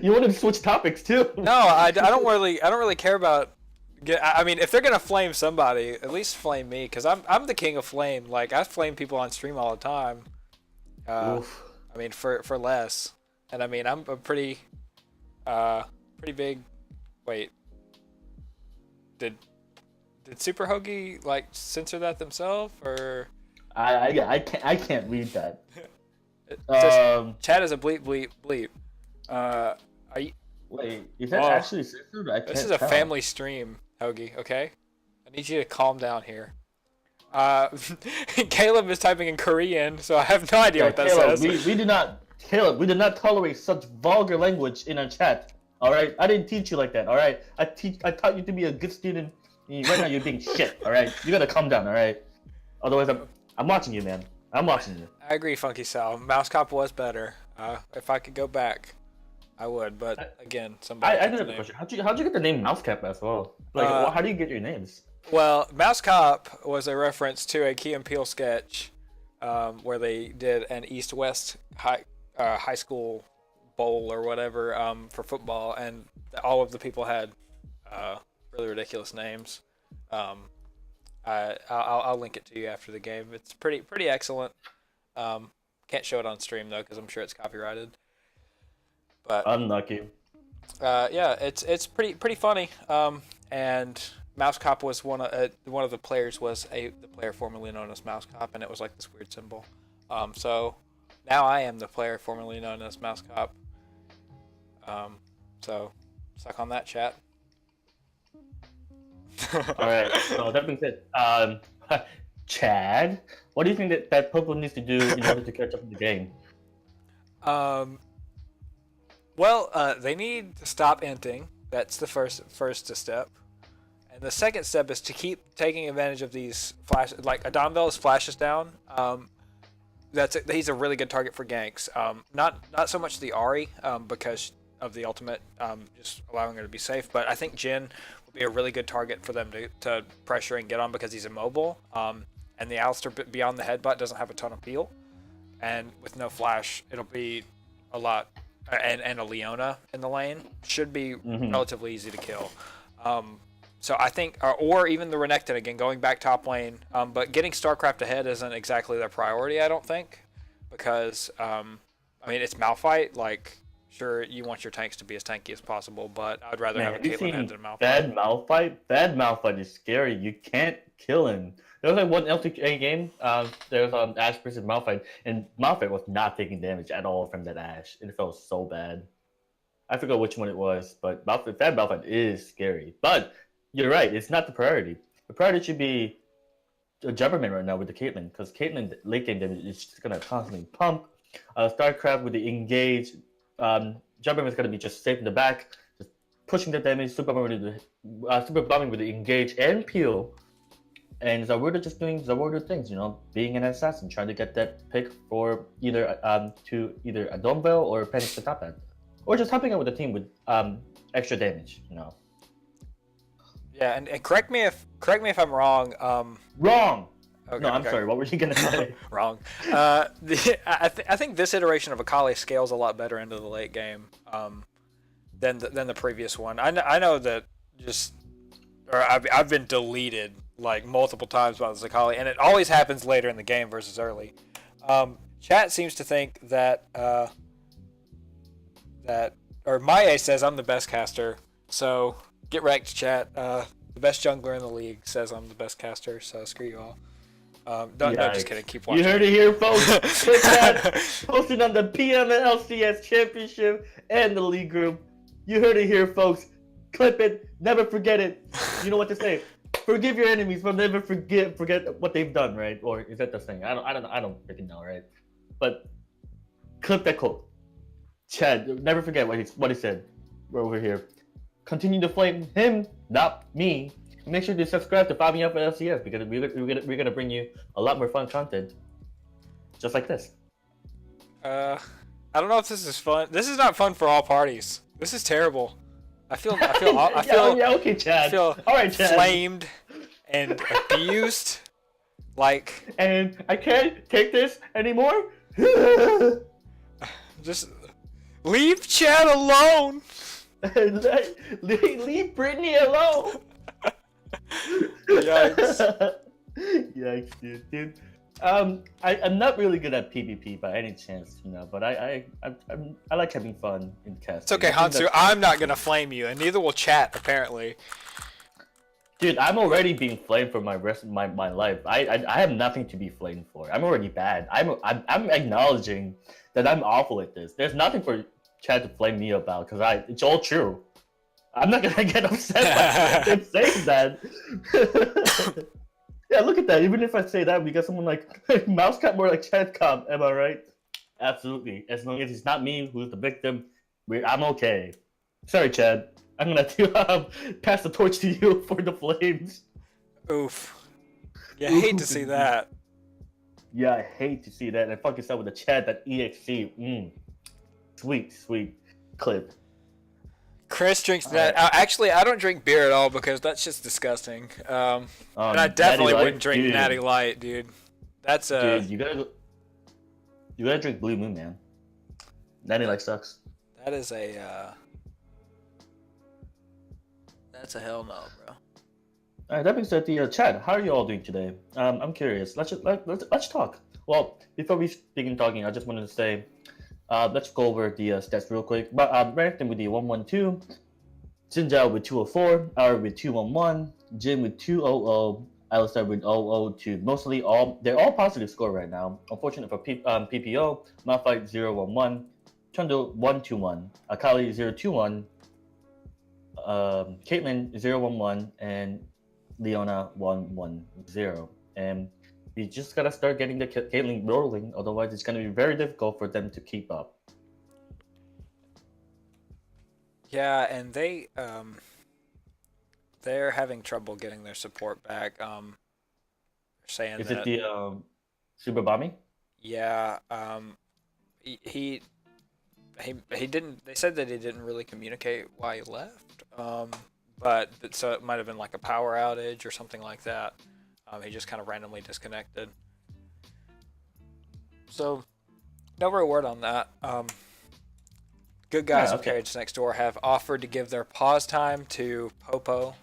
Speaker 2: You wanted to switch topics too.
Speaker 1: No, I don't really care about. I mean, if they're gonna flame somebody, at least flame me, cause I'm the king of flame. Like I flame people on stream all the time. I mean, for less, and I mean I'm a pretty big. Wait, did Super Hoagie like censor that themselves or?
Speaker 2: I can't read that.
Speaker 1: Chat is a bleep. Are you?
Speaker 2: Wait, is that actually censored?
Speaker 1: This is a family stream, Hoagie. Okay, I need you to calm down here. Caleb is typing in Korean, so I have no idea what that
Speaker 2: Caleb,
Speaker 1: says.
Speaker 2: we do not tolerate such vulgar language in our chat. All right, I didn't teach you like that. All right, I taught you to be a good student. Right now you're being shit. All right, you gotta calm down. All right, otherwise I'm watching you, man. I'm watching you.
Speaker 1: I agree, Funky Sal. Mouse Cop was better. If I could go back, I would. But again, somebody.
Speaker 2: I do have a question. How'd you get the name Mouse Cap as well? Like, how do you get your names?
Speaker 1: Well, Mouse Cop was a reference to a Key and Peele sketch where they did an East-West high school bowl or whatever for football, and all of the people had really ridiculous names. I'll link it to you after the game. It's pretty excellent. Can't show it on stream though because I'm sure it's copyrighted. But
Speaker 2: Unlucky.
Speaker 1: yeah, it's pretty funny. And Mouse Cop was one of the players was the player formerly known as Mouse Cop, and it was like this weird symbol. So now I am the player formerly known as Mouse Cop. So suck on that, chat.
Speaker 2: All right. So that being said, Chad, what do you think that Popo needs to do in order to catch up in the game?
Speaker 1: Well, they need to stop inting. That's the first step. And the second step is to keep taking advantage of these flash, like Adonvel's flashes down. He's a really good target for ganks. Not so much the Ari, because of the ultimate, just allowing her to be safe. But I think Jin will be a really good target for them to pressure and get on because he's immobile. And the Alistair beyond the headbutt doesn't have a ton of peel. And with no flash, it'll be a lot. And a Leona in the lane should be relatively easy to kill. So I think, or even the Renekton again, going back top lane. But getting StarCraft ahead isn't exactly their priority, I don't think, because I mean it's Malphite. Like, sure, you want your tanks to be as tanky as possible, but I'd rather have a Caitlyn head than Malphite.
Speaker 2: Bad Malphite is scary. You can't kill him. There was like one LTK game. There was Ash versus Malphite, and Malphite was not taking damage at all from that Ash. It felt so bad. I forgot which one it was, but bad Malphite is scary. But you're right, it's not the priority. The priority should be a Jumperman right now with the Caitlyn, because Caitlyn late game damage is just gonna constantly pump. StarCraft with the engage, Jumperman is gonna be just safe in the back, just pushing the damage. Super bombing with the engage and peel. And Zawuda just doing Zawuda things, being an assassin, trying to get that pick for either Adomvel or Panic the top end, or just helping out with the team with extra damage,
Speaker 1: Yeah, and correct me if I'm wrong.
Speaker 2: Wrong.
Speaker 1: Okay,
Speaker 2: no, I'm sorry. What were you gonna say?
Speaker 1: Wrong. I think this iteration of Akali scales a lot better into the late game than the previous one. I know that I've been deleted like multiple times by this Akali, and it always happens later in the game versus early. Chat seems to think that Maya says I'm the best caster, so get wrecked, chat. The best jungler in the league says I'm the best caster, so screw you all. No, just kidding. Keep watching.
Speaker 2: You heard it here, folks. Click that. Posted on the PM and LCS Championship and the league group. You heard it here, folks. Clip it. Never forget it. You know what to say. Forgive your enemies, but never forget what they've done, right? Or is that the thing? I don't freaking know, right? But clip that quote. Chad, never forget what he said. We're over here. Continue to flame him, not me. Make sure to subscribe to Following Up at LCS because we're gonna bring you a lot more fun content, just like this.
Speaker 1: I don't know if this is fun. This is not fun for all parties. This is terrible. I feel
Speaker 2: okay, Chad.
Speaker 1: I feel
Speaker 2: all right, Chad.
Speaker 1: Flamed and abused. Like,
Speaker 2: and I can't take this anymore.
Speaker 1: Just leave Chad alone.
Speaker 2: leave Brittany alone.
Speaker 1: Yikes.
Speaker 2: Yikes, dude. I'm not really good at PvP by any chance, but I like having fun in casting.
Speaker 1: It's okay, Hansu. I'm not gonna flame you, and neither will chat apparently.
Speaker 2: Dude, I'm already being flamed for my rest of my life. I have nothing to be flamed for. I'm already bad. I'm acknowledging that I'm awful at this. There's nothing for Chad to flame me about because it's all true. I'm not gonna get upset by him saying that. Yeah, look at that. Even if I say that, we got someone like Mouse Cop more like Chad Cop. Am I right? Absolutely. As long as it's not me who's the victim, I'm okay. Sorry, Chad. I'm gonna pass the torch to you for the flames.
Speaker 1: Oof. Yeah, I hate to see that.
Speaker 2: Yeah, I hate to see that. And I fucking start with the Chad.exe. Sweet clip.
Speaker 1: Chris drinks that. Actually, I don't drink beer at all because that's just disgusting. And I definitely wouldn't drink Natty Light, dude. That's
Speaker 2: Dude, you gotta drink Blue Moon, man. Natty Light sucks.
Speaker 1: That is that's a hell no, bro.
Speaker 2: All right, that being said, Chad, how are you all doing today? I'm curious. Let's talk. Well, before we begin talking, I just wanted to say, Let's go over the stats real quick. But Renekton with the 112, Jinzhao with 204, Aura with 211, Jin with 200, Alistar with 002. Mostly they're all positive score right now. Unfortunate for PPO, Malphite 011, Trundle 121, Akali 021, Caitlyn 011, and Leona 110. And we just gotta start getting the Caitlyn rolling, otherwise it's gonna be very difficult for them to keep up.
Speaker 1: Yeah, and they're having trouble getting their support back. Saying
Speaker 2: Is
Speaker 1: that
Speaker 2: it the Super Bombing?
Speaker 1: yeah, he he didn't. They said that he didn't really communicate why he left. So it might have been like a power outage or something like that. He just kind of randomly disconnected. So no real word on that. Good guys
Speaker 2: Yeah,
Speaker 1: of
Speaker 2: okay.
Speaker 1: Carriage Next Door have offered to give their pause time to Popo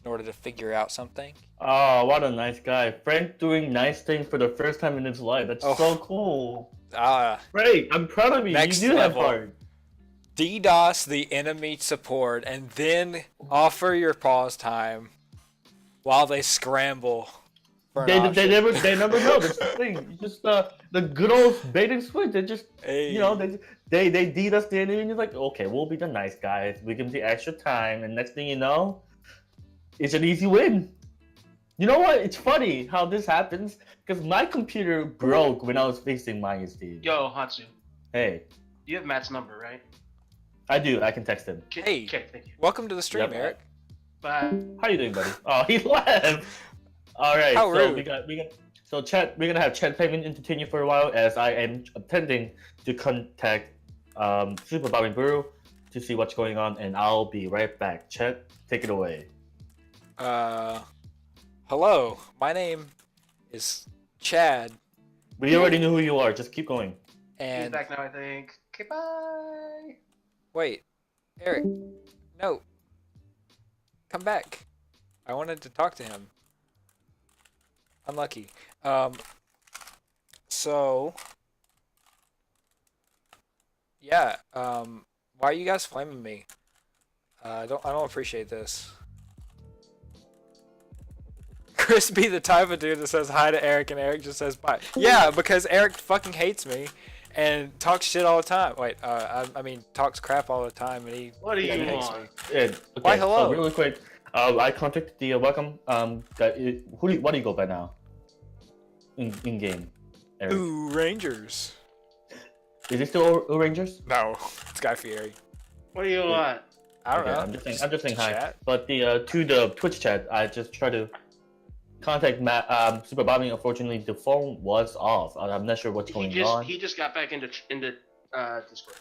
Speaker 1: in order to figure out something.
Speaker 2: Oh, what a nice guy. Frank doing nice things for the first time in his life. That's
Speaker 1: Oh.
Speaker 2: so cool.
Speaker 1: Ah,
Speaker 2: Frank, I'm proud of you.
Speaker 1: Next
Speaker 2: You do that
Speaker 1: level.
Speaker 2: part.
Speaker 1: DDoS the enemy support and then offer your pause time while they scramble for an
Speaker 2: They
Speaker 1: option.
Speaker 2: never know. That's the thing. It's just the good old bait and switch. They just
Speaker 1: Hey.
Speaker 2: they deed us the enemy and you're like, okay, we'll be the nice guys. We give them the extra time, and next thing you know, it's an easy win. You know what? It's funny how this happens because my computer broke when I was facing mine, Steve.
Speaker 3: Yo, Hatsu,
Speaker 2: Hey,
Speaker 3: you have Matt's number, right?
Speaker 2: I do. I can text him.
Speaker 1: Hey.
Speaker 3: Okay, thank you.
Speaker 1: Welcome to the stream,
Speaker 2: Yep.
Speaker 1: Eric.
Speaker 3: Bye.
Speaker 2: How you doing, buddy? Oh, he left. All right.
Speaker 1: How
Speaker 2: so
Speaker 1: rude.
Speaker 2: we got so chat. We're gonna have chat payment entertain you for a while as I am attempting to contact Super Bobby Brew to see what's going on, and I'll be right back. Chat, take it away.
Speaker 1: Hello. My name is Chad,
Speaker 2: We already know who you are. Just keep going.
Speaker 3: He's
Speaker 1: and
Speaker 3: back now, I think. Okay, bye.
Speaker 1: wait, Eric, no, come back. I wanted to talk to him. Unlucky. So yeah. Why are you guys flaming me? I don't appreciate this. Chris be the type of dude that says hi to Eric and Eric just says bye. Yeah, because Eric fucking hates me and talks shit all the time. Wait, I mean talks crap all the time, and he
Speaker 3: What do
Speaker 1: fucking
Speaker 3: you
Speaker 1: hates
Speaker 3: want?
Speaker 1: me.
Speaker 2: Yeah, okay,
Speaker 1: Why, hello?
Speaker 2: So really quick, I contacted the welcome. What do you go by now? In game, Eric.
Speaker 1: Ooh, Rangers.
Speaker 2: Is it still O Rangers?
Speaker 1: No, it's Guy Fieri.
Speaker 3: What do you want?
Speaker 1: I don't
Speaker 2: Okay,
Speaker 1: know.
Speaker 2: I'm just saying hi.
Speaker 1: Chat?
Speaker 2: But the to the Twitch chat, I just tried to contact Matt, Super Bobby. Unfortunately, the phone was off. I'm not sure what's going on.
Speaker 3: He just got back into Discord.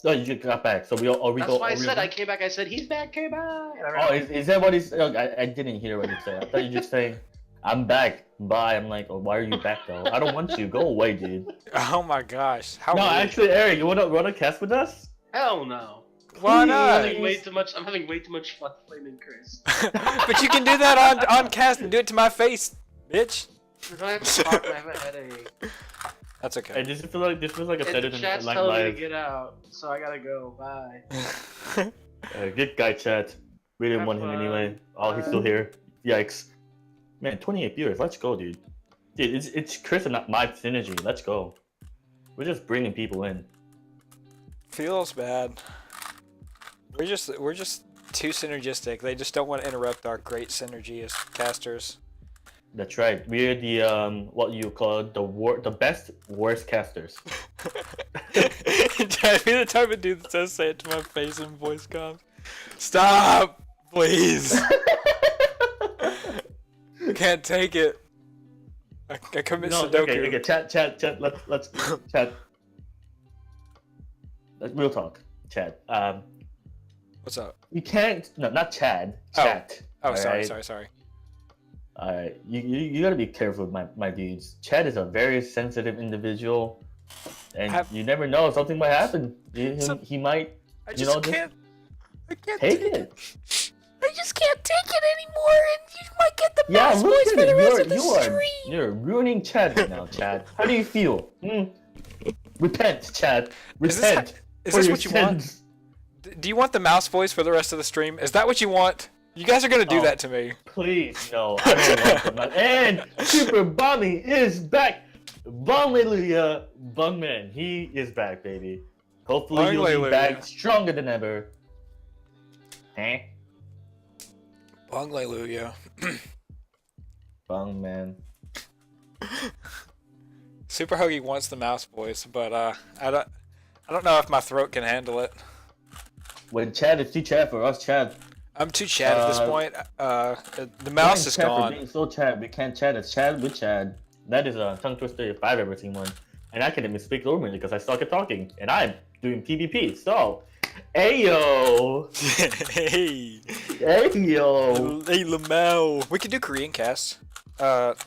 Speaker 2: Oh, you just got back. So we are we
Speaker 3: That's
Speaker 2: go.
Speaker 3: why I
Speaker 2: are we
Speaker 3: said
Speaker 2: go-
Speaker 3: I came back. I said he's back. Okay, bye. And I ran
Speaker 2: Oh,
Speaker 3: out.
Speaker 2: is that what he's? I didn't hear what you said. I thought you just saying, "I'm back." Bye. I'm like, oh, why are you back though? I don't want you. Go away, dude.
Speaker 1: Oh my gosh. How
Speaker 2: No,
Speaker 1: rude.
Speaker 2: actually, Eric, you wanna cast with us?
Speaker 3: Hell no.
Speaker 1: Why
Speaker 3: I'm
Speaker 1: not?
Speaker 3: having way too much. I'm having way too much fun flaming Chris.
Speaker 1: But you can do that on cast and do it to my face, bitch.
Speaker 3: I have to talk. I have a headache.
Speaker 1: That's okay.
Speaker 2: Hey, this feels like a
Speaker 3: And
Speaker 2: Saturday
Speaker 3: the chat's
Speaker 2: Night
Speaker 3: telling me to
Speaker 2: Live.
Speaker 3: get out, so I gotta go. Bye.
Speaker 2: Good guy, chat. We didn't
Speaker 3: Have
Speaker 2: want him
Speaker 3: fun.
Speaker 2: anyway. Oh, he's still here. Yikes. Man, 28 viewers. Let's go, dude. Dude, it's Chris and not my synergy. Let's go. We're just bringing people in.
Speaker 1: Feels bad. We're just too synergistic. They just don't want to interrupt our great synergy as casters.
Speaker 2: That's right. We're the what you call the best worst casters.
Speaker 1: I'd be the type of dude that says say it to my face in voice comms. Stop, please. I can't take it. I commit
Speaker 2: No,
Speaker 1: Sudoku.
Speaker 2: okay. Chat. Let's chat. Real talk, chat.
Speaker 1: What's up?
Speaker 2: You can't. No, not Chad.
Speaker 1: Oh.
Speaker 2: Chat.
Speaker 1: Oh, sorry.
Speaker 2: Alright, you gotta be careful with my dudes. Chad is a very sensitive individual, and you never know, something might happen. He might,
Speaker 1: I
Speaker 2: you
Speaker 1: just
Speaker 2: know,
Speaker 1: can't. I can't
Speaker 2: take it.
Speaker 1: I just can't take it anymore, and you might get the
Speaker 2: Yeah,
Speaker 1: mouse
Speaker 2: look
Speaker 1: voice
Speaker 2: at
Speaker 1: for the
Speaker 2: it.
Speaker 1: rest of the stream.
Speaker 2: You're ruining Chad right now, Chad. How do you feel? Repent, Chad.
Speaker 1: Is
Speaker 2: Repent.
Speaker 1: this what you want? Do you want the mouse voice for the rest of the stream? Is that what you want? You guys are gonna do that to me.
Speaker 2: Please, no. I don't want the mouse. And Super Bonnie is back. Hallelujah, Bungman. He is back, baby. Hopefully he'll be back stronger than ever. Huh?
Speaker 1: Hallelujah.
Speaker 2: Bungman.
Speaker 1: Super Hoagie wants the mouse voice, but I don't know if my throat can handle it.
Speaker 2: When Chad is too Chad for us, Chad.
Speaker 1: I'm too Chad at this point. The mouse is gone.
Speaker 2: For being so Chad, we can't chat as Chad with Chad. That is a tongue twister if I've ever seen one. And I can't even speak normally because I suck at talking. And I'm doing PvP. So, ayo.
Speaker 1: Hey.
Speaker 2: Ayo.
Speaker 1: Hey, Lamau. We could do Korean casts.
Speaker 2: I've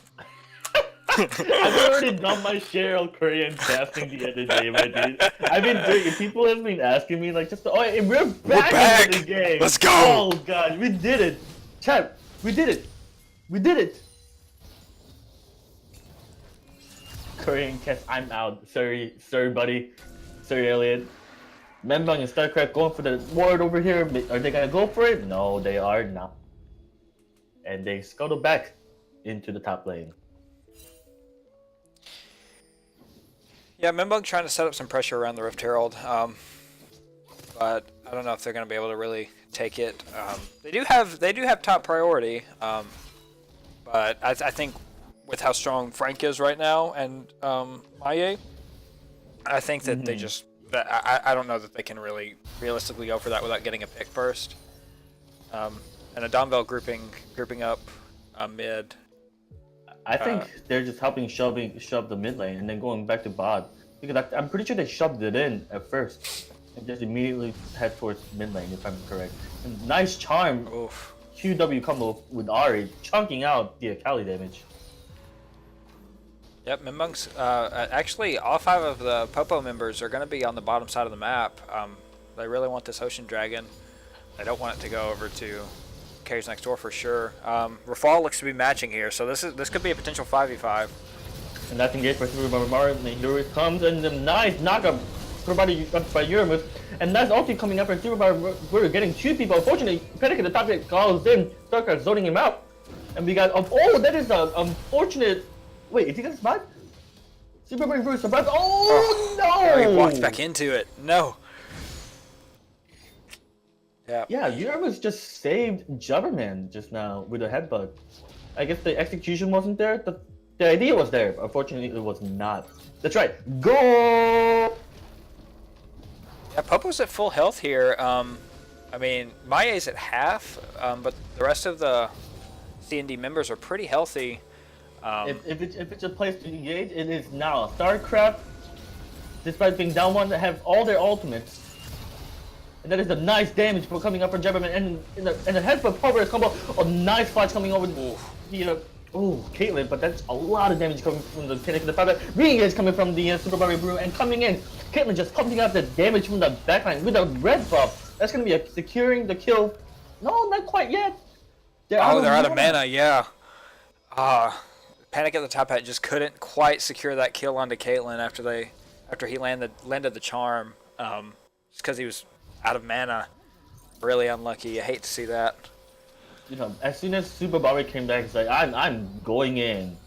Speaker 2: already done my share of Korean casting the other day, my dude. I've been doing it. People have been asking me, like, just, oh, we're back into the game.
Speaker 1: Let's go.
Speaker 2: Oh, God, we did it. Chat, we did it. We did it. Korean cast, I'm out. Sorry, buddy. Sorry, Elliot. Membang and StarCraft going for the ward over here. Are they gonna go for it? No, they are not. And they scuttle back into the top lane.
Speaker 1: Yeah, Membang trying to set up some pressure around the Rift Herald, but I don't know if they're going to be able to really take it. They do have top priority, but I think with how strong Frank is right now and Maye, I think that they just I don't know that they can really realistically go for that without getting a pick first. And a dumbbell grouping up mid.
Speaker 2: I think they're just helping shove the mid lane and then going back to bot. Because I'm pretty sure they shoved it in at first and just immediately head towards mid lane, if I'm correct. And nice charm.
Speaker 1: Oof.
Speaker 2: QW combo with Ari, chunking out the Akali damage.
Speaker 1: Yep, Membang's actually all 5 of the Popo members are going to be on the bottom side of the map. They really want this Ocean Dragon. They don't want it to go over to Carries Next Door for sure. Rafal looks to be matching here, so this could be a potential 5v5.
Speaker 2: And that's engaged by Super Mario. And here it comes, and the nice knockup provided by Uramus. And that's ulti coming up, and Super Mario, we're getting 2 people. Unfortunately, Panic at the top gate calls in, StarCraft zoning him out. And we got, oh, that is an unfortunate. Wait, is he gonna survive? Super Mario survives. Oh, no!
Speaker 1: He walked back into it. No.
Speaker 2: Yeah, Uramus just saved Jubberman just now with a headbutt. I guess the execution wasn't there. The idea was there. Unfortunately, it was not. That's right. Go!
Speaker 1: Yeah, Popo's at full health here. I mean, Maya's at half, but the rest of the CND members are pretty healthy.
Speaker 2: If it's a place to engage, it is now. StarCraft, despite being down 1, have all their ultimates. And that is a nice damage for coming up from Jabberman, and the headbutt power combo. A nice flash coming over the Caitlyn, but that's a lot of damage coming from the Pinnacle. The power re-engage coming from the Super Mario Brew, and coming in, Caitlyn just pumping out the damage from the backline with a red buff. That's gonna be securing the kill. No, not quite yet.
Speaker 1: They're out of mana. Yeah. Panic at the Top Hat just couldn't quite secure that kill onto Caitlyn after he landed the charm, just because he was out of mana. Really unlucky. I hate to see that.
Speaker 2: You know, as soon as Super Mario came back, he's like, I'm going in,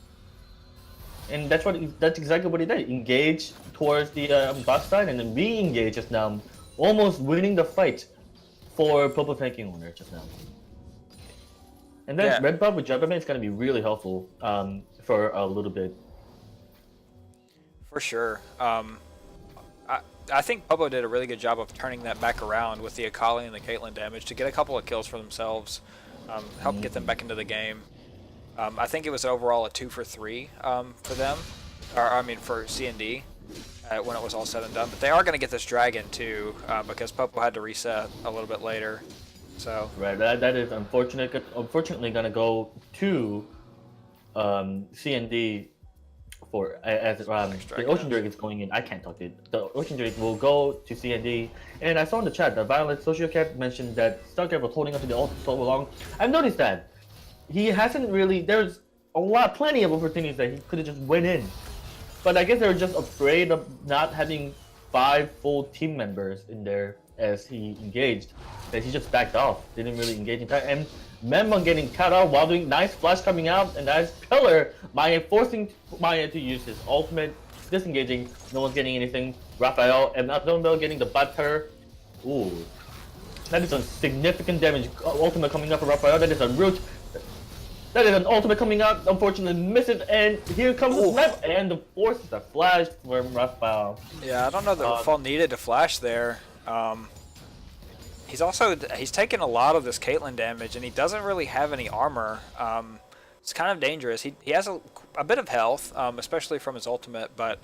Speaker 2: and that's exactly what he did. Engage towards the bot side, and then re-engage just now, almost winning the fight for Purple Tanking Owner just now. And then red buff with Jabberman is gonna be really helpful for a little bit.
Speaker 1: For sure. I think Popo did a really good job of turning that back around with the Akali and the Caitlyn damage to get a couple of kills for themselves, help get them back into the game. I think it was overall a 2 for 3 for them, for CND when it was all said and done. But they are going to get this dragon too because Popo had to reset a little bit later. So
Speaker 2: right, that is unfortunate. Unfortunately, going to go to CND. The Ocean Drake is going in. I can't talk to it. The Ocean Drake will go to CND. And I saw in the chat that Violet Sociocat mentioned that StarCraft was holding up to the ult so long. I've noticed that. He hasn't really. There's plenty of opportunities that he could have just went in. But I guess they were just afraid of not having 5 full team members in there as he engaged. That he just backed off. Didn't really engage in time. And Memon getting cut off while doing nice flash coming out, and nice pillar. Maya forcing Maya to use his ultimate, disengaging. No one's getting anything. Raphael and Abdul getting the butter. Ooh. That is a significant damage. Ultimate coming up for Raphael. That is a real. That is an ultimate coming out. Unfortunately, miss it. And here comes the snap. And the forces a flash from Raphael.
Speaker 1: Yeah, I don't know that Raphael needed to flash there. He's taken a lot of this Caitlyn damage, and he doesn't really have any armor. It's kind of dangerous. He has a bit of health, especially from his ultimate, but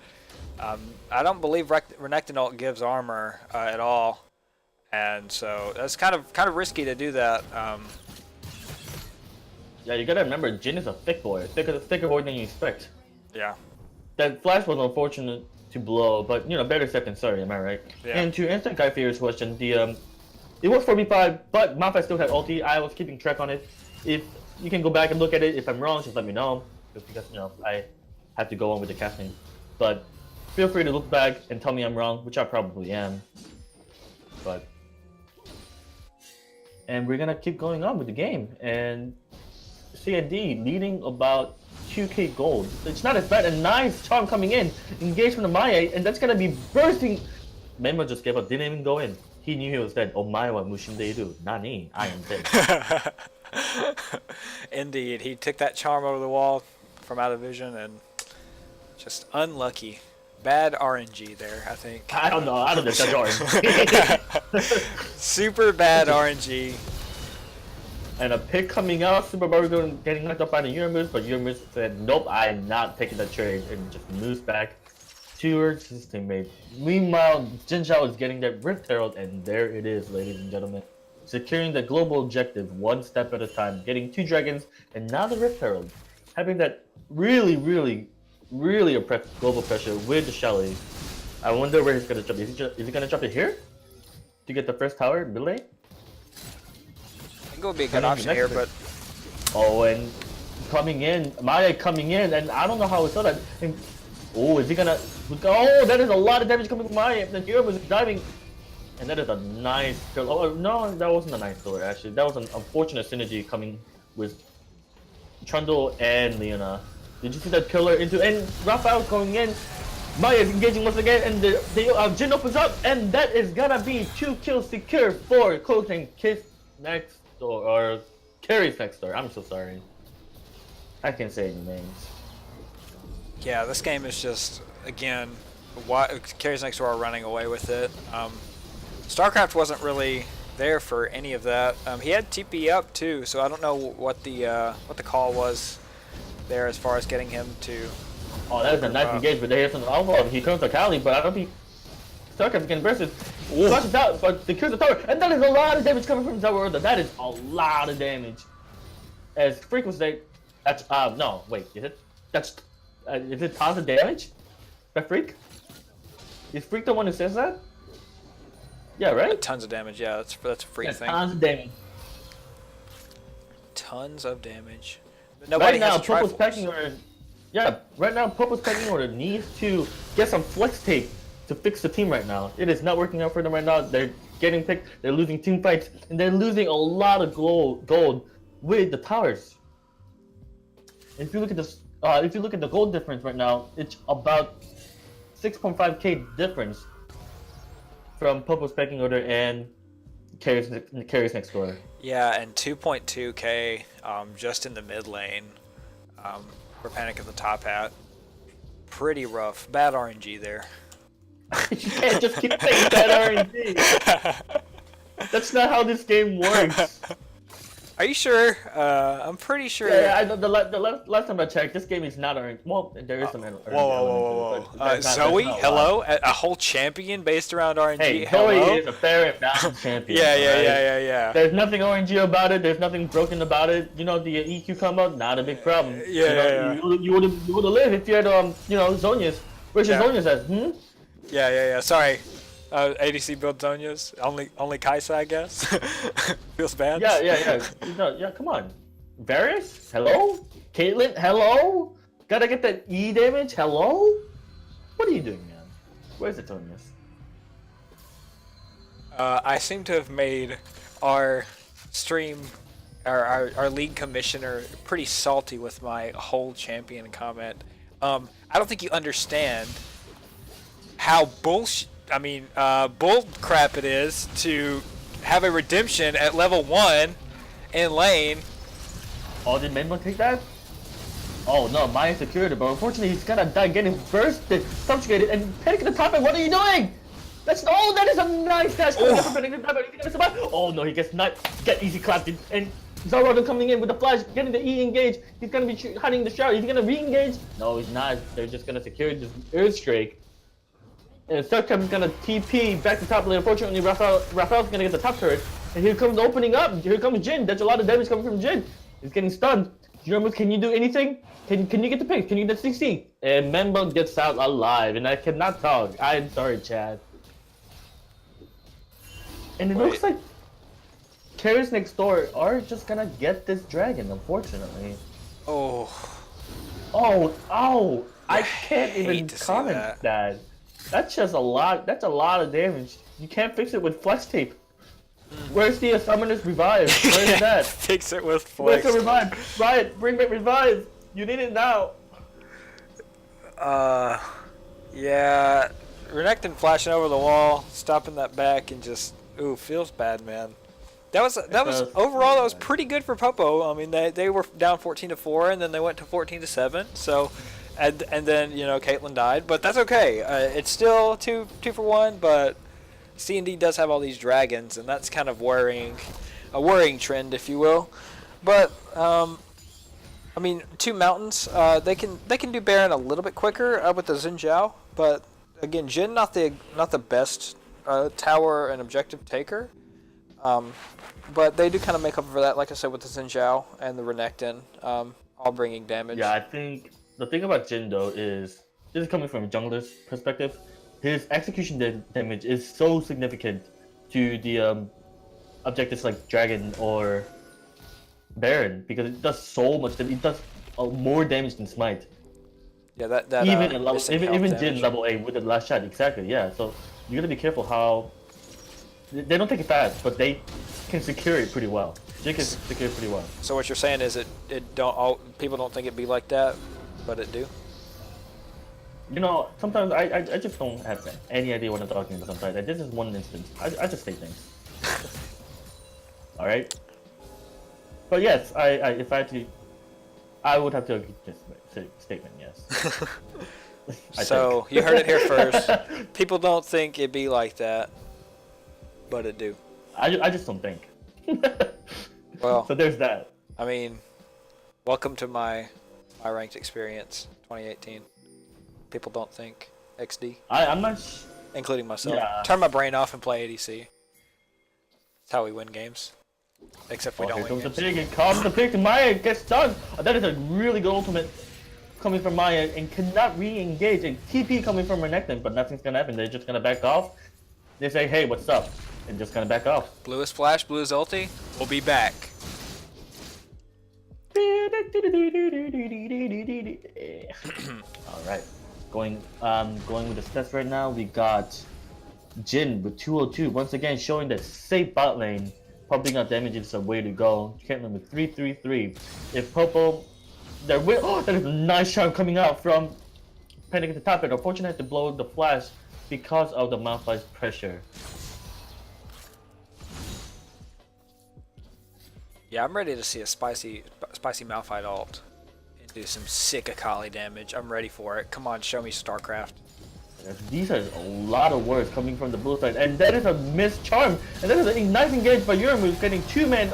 Speaker 1: I don't believe Renekton ult gives armor at all. And so that's kind of risky to do that.
Speaker 2: Yeah, you gotta remember, Jin is a thick boy, thicker boy than you expect.
Speaker 1: Yeah.
Speaker 2: That flash was unfortunate to blow, but better safe than sorry. Am I right?
Speaker 1: Yeah.
Speaker 2: And to answer Guy Fear's question, it was 4v5, but Mafia still had ulti. I was keeping track on it. If you can go back and look at it, if I'm wrong, just let me know, just because I have to go on with the casting. But feel free to look back and tell me I'm wrong, which I probably am. And we're gonna keep going on with the game, and CND leading about 2k gold. It's not as bad. A nice charm coming in, engaged from the Maya, and that's gonna be bursting. Memo just gave up, didn't even go in. He knew he was dead. Omae wa mushindeiru. Nani? I am dead.
Speaker 1: Indeed, he took that charm over the wall from out of vision, and just unlucky. Bad RNG there, I think.
Speaker 2: I don't know. I don't know if that's RNG.
Speaker 1: Super bad RNG.
Speaker 2: And a pick coming out. Super Mario getting knocked up by the Uramus, but Uramus said, "Nope, I'm not taking that trade," and just moves back towards his teammate. Meanwhile, Jin Zhao is getting that Rift Herald, and there it is, ladies and gentlemen. Securing the global objective one step at a time, getting 2 dragons, and now the Rift Herald. Having that really global pressure with the Shelly. I wonder where he's gonna drop. Is he gonna drop it here? To get the first tower, mid lane?
Speaker 1: I think it would be a good option here, but...
Speaker 2: Oh, and coming in, Maya coming in, and I don't know how we saw that. And, oh, is he gonna... Oh, that is a lot of damage coming from Maya. The hero was diving. And that is a nice... Oh, no, that wasn't a nice story, actually. That was an unfortunate synergy coming with Trundle and Leona. Did you see that pillar into... And Raphael going in. Maya is engaging once again, and the Jin opens up, and that is gonna be 2 kills secure for closing Kiss next door, or Carrie's next door. I'm so sorry. I can't say any names.
Speaker 1: Yeah, this game is just, again, Carrie's next door are running away with it. StarCraft wasn't really there for any of that. He had TP up too, so I don't know what the call was there as far as getting him to...
Speaker 2: Oh, that is a nice engagement. They have some alpha. He comes to Cali, but I don't think StarCraft's getting burst. Flushes out, but secures the tower. And that is a lot of damage coming from Tower. That is a lot of damage. As Freak was saying, that's, no, wait, is it tons of damage? By Freak? Is Freak the one who says that? Yeah, right?
Speaker 1: Tons of damage, yeah, that's a Freak thing.
Speaker 2: Tons of damage.
Speaker 1: Tons of damage. But nobody
Speaker 2: right now,
Speaker 1: has a
Speaker 2: Purple's
Speaker 1: Triforce.
Speaker 2: pecking order. Yeah, right now, Purple's pecking order needs to get some flex tape to fix the team right now. It is not working out for them right now. They're getting picked, they're losing team fights, and they're losing a lot of gold with the towers. If you look at this, if you look at the gold difference right now, it's about 6.5k difference from Purple's pecking order and Carrie's next door.
Speaker 1: Yeah, and 2.2k just in the mid lane for Panic at the top hat. Pretty rough. Bad RNG there.
Speaker 2: You can't just keep saying bad RNG. That's not how this game works.
Speaker 1: Are you sure? I'm pretty sure.
Speaker 2: Yeah, the last time I checked, this game is not RNG. Well, there is some RNG.
Speaker 1: Whoa. Zoe, hello? A whole champion based around RNG?
Speaker 2: Hey,
Speaker 1: hello?
Speaker 2: Zoe is a fair and balanced champion.
Speaker 1: Yeah.
Speaker 2: There's nothing RNG about it. There's nothing broken about it. The EQ combo, not a big problem. You would have lived if you had Zonia's. Where's your Zonia's at?
Speaker 1: Yeah. Sorry. ADC build Zonia's. Only Kaisa, I guess. Feels bad.
Speaker 2: Yeah. Come on. Varus? Hello? Caitlyn? Hello? Gotta get that E damage? Hello? you doing, man? Where's Antonius?
Speaker 1: I seem to have made our stream, our league commissioner, pretty salty with my whole champion comment. I don't think you understand how bull crap it is to have a redemption at level 1 in lane.
Speaker 2: Oh, did Menma take that? Oh no, Maya secured it, but unfortunately he's gonna die getting bursted, subjugated, and Panic at the top. And what are you doing? That is a nice dash. Oh no, he gets not get easy clapped, and Zoro coming in with the flash, getting the E engage. He's gonna be hiding the shower. He's gonna re-engage. No, he's not. They're just gonna secure this Earthstrike. And Sarkham's gonna TP back to top lane. Unfortunately, Raphael's gonna get the top turret. And here comes opening up. Here comes Jin. That's a lot of damage coming from Jin. He's getting stunned. Jerome, can you do anything? Can you get the pick? Can you get the CC? And Membo gets out alive, and I cannot talk. I'm sorry, Chad. And it looks like Carries next door are just gonna get this dragon, unfortunately.
Speaker 1: Oh.
Speaker 2: I can't even comment that. That's just a lot. That's a lot of damage. You can't fix it with flex tape. Where's the summoner's revive? Where is that?
Speaker 1: Fix it with flex.
Speaker 2: Where's the revive? Riot, bring back revive. You need it now.
Speaker 1: Yeah. Renekton flashing over the wall, stopping that back, and just feels bad, man. That was overall that was pretty good for Popo. I mean, they were down 14-4, and then they went to 14-7. So, and then Caitlyn died, but that's okay. It's still two for one, but CND does have all these dragons, and that's kind of a worrying trend, if you will. But I mean, 2 mountains. They can do Baron a little bit quicker with the Xin Zhao, but again, Jin not the best tower and objective taker. But they do kind of make up for that, like I said, with the Xin Zhao and the Renekton, all bringing damage.
Speaker 2: Yeah, I think the thing about Jin though is, this is coming from a jungler's perspective, his execution damage is so significant to the objectives like Dragon or Baron, because it does so much damage. It does more damage than Smite.
Speaker 1: Yeah, that
Speaker 2: even at level, even Jin level 8 with the last shot, exactly. Yeah, so you gotta be careful how they don't take it fast, but they can secure it pretty well. Jin can secure it pretty well.
Speaker 1: So what you're saying is people don't think it'd be like that, but it do.
Speaker 2: Sometimes I just don't have any idea what I'm talking about sometimes. This is one instance. I just say things. Alright? But yes, I would have to agree with this statement, yes.
Speaker 1: So, you heard it here first. People don't think it'd be like that, but it do.
Speaker 2: I just don't think.
Speaker 1: Well,
Speaker 2: so there's that.
Speaker 1: I mean, welcome to my ranked experience, 2018. People don't think XD.
Speaker 2: I'm not.
Speaker 1: Including myself.
Speaker 2: Yeah.
Speaker 1: Turn my brain off and play ADC. That's how we win games. Except we don't win games.
Speaker 2: Here comes the pig, and comes the pig, and Maya gets done. That is a really good ultimate coming from Maya, and cannot re-engage. And TP coming from Renekton, but nothing's gonna happen. They're just gonna back off. They say, hey, what's up? And just gonna back off.
Speaker 1: Blue is flash, blue is ulti. We'll be back.
Speaker 2: Alright. Going with the stats right now, we got Jin with 202. Once again, showing that safe bot lane. Pumping out damage is a way to go. Caitlyn with 333. If Popo, that is a nice shot coming out from Panic at the top, but unfortunately had to blow the flash because of the Malphite's pressure.
Speaker 1: Yeah, I'm ready to see a spicy Malphite ult and do some sick Akali damage. I'm ready for it. Come on, show me StarCraft.
Speaker 2: These are a lot of words coming from the blue side, and that is a missed charm, and that is a nice engage by Yurem, who's getting 2-man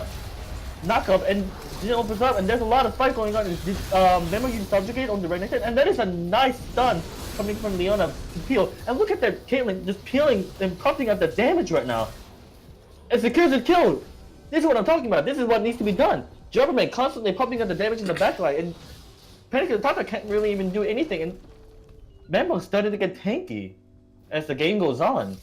Speaker 2: knockup, and Jin opens up, and there's a lot of fight going on. Remember you subjugate on the right next, and that is a nice stun coming from Leona to peel. And look at that Caitlyn just peeling and pumping out the damage right now. It secures the kill. This is what I'm talking about. This is what needs to be done. Jobberman constantly pumping out the damage in the backline, and Panic at the Top can't really even do anything. And Membo started to get tanky as the game goes on.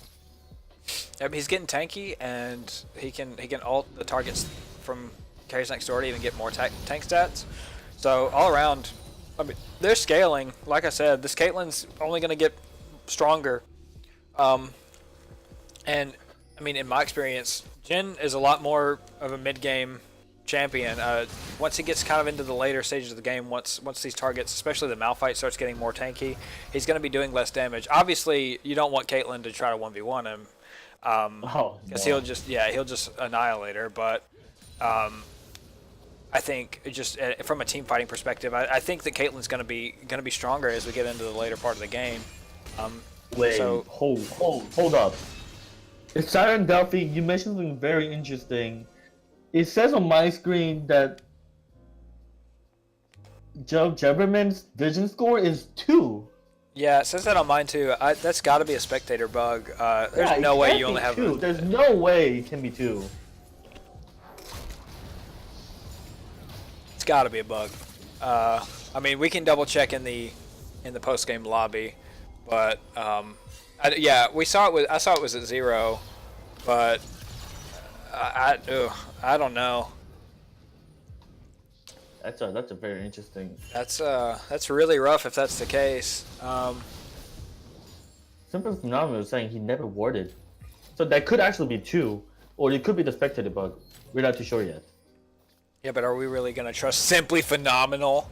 Speaker 1: Yep, he's getting tanky, and he can ult the targets from carries next door to even get more tank stats. So all around, I mean, they're scaling. Like I said, this Caitlyn's only going to get stronger. And I mean, in my experience, Jin is a lot more of a mid-game champion. Once he gets kind of into the later stages of the game, once these targets, especially the Malphite, starts getting more tanky, he's going to be doing less damage. Obviously, you don't want Caitlyn to try to 1v1 him, because he'll just annihilate her. But I think just from a team fighting perspective, I think that Caitlyn's going to be stronger as we get into the later part of the game.
Speaker 2: Wait,
Speaker 1: so
Speaker 2: hold up. It's Siren Delphi, you mentioned something very interesting. It says on my screen that Joe Jebberman's vision score is 2.
Speaker 1: yeah, it says that on mine too. That's got to be a spectator bug. There's no way you only have
Speaker 2: 2. There's no way it can be 2.
Speaker 1: It's got to be a bug. I mean, we can double check in the post game lobby, but yeah, I saw it was at 0, but I don't know.
Speaker 2: That's a very interesting.
Speaker 1: That's really rough if that's the case.
Speaker 2: Simple Phenomenal is saying he never warded, so that could actually be 2, or it could be the spectator bug. We're not too sure yet.
Speaker 1: Yeah, but are we really gonna trust Simply Phenomenal?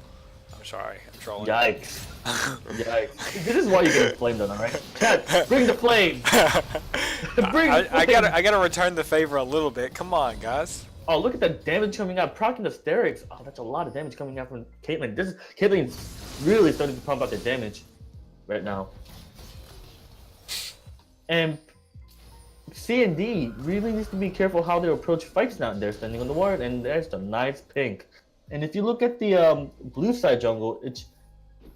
Speaker 1: I'm sorry, I'm trolling.
Speaker 2: Yikes! Yikes! This is why you get flamed on, alright? Chat, bring the flame.
Speaker 1: I gotta return the favor a little bit. Come on, guys.
Speaker 2: Oh, look at the damage coming out. Proccing the Sterix. Oh, that's a lot of damage coming out from Caitlyn. Caitlyn's really starting to pump out the damage right now. And CND really needs to be careful how they approach fights now. They're standing on the ward, and there's the nice pink. And if you look at the blue side jungle, it's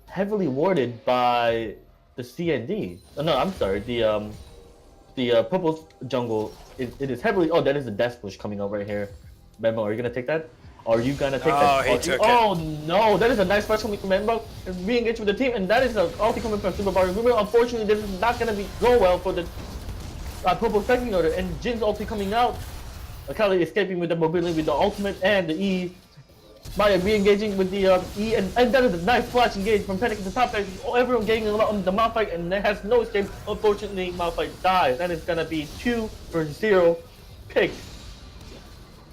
Speaker 2: heavily warded by the CND. Oh, no, I'm sorry. The purple jungle, it is heavily. Oh, that is a death push coming out right here. Membo, are you gonna take that? Are you gonna take that?
Speaker 1: He took
Speaker 2: oh no, that is a nice flash coming from Membo. Re-engage with the team, and that is an ulti coming from Super Mario Boomer. Unfortunately, this is not gonna go well for the purple second order, and Jin's ulti coming out. Akali escaping with the mobility with the ultimate and the E. Maya re-engaging with the E, and that is a nice flash engage from Panic at the top. Everyone getting a lot on the Malphite, and there has no escape. Unfortunately, Malphite dies. That is gonna be 2-0 pick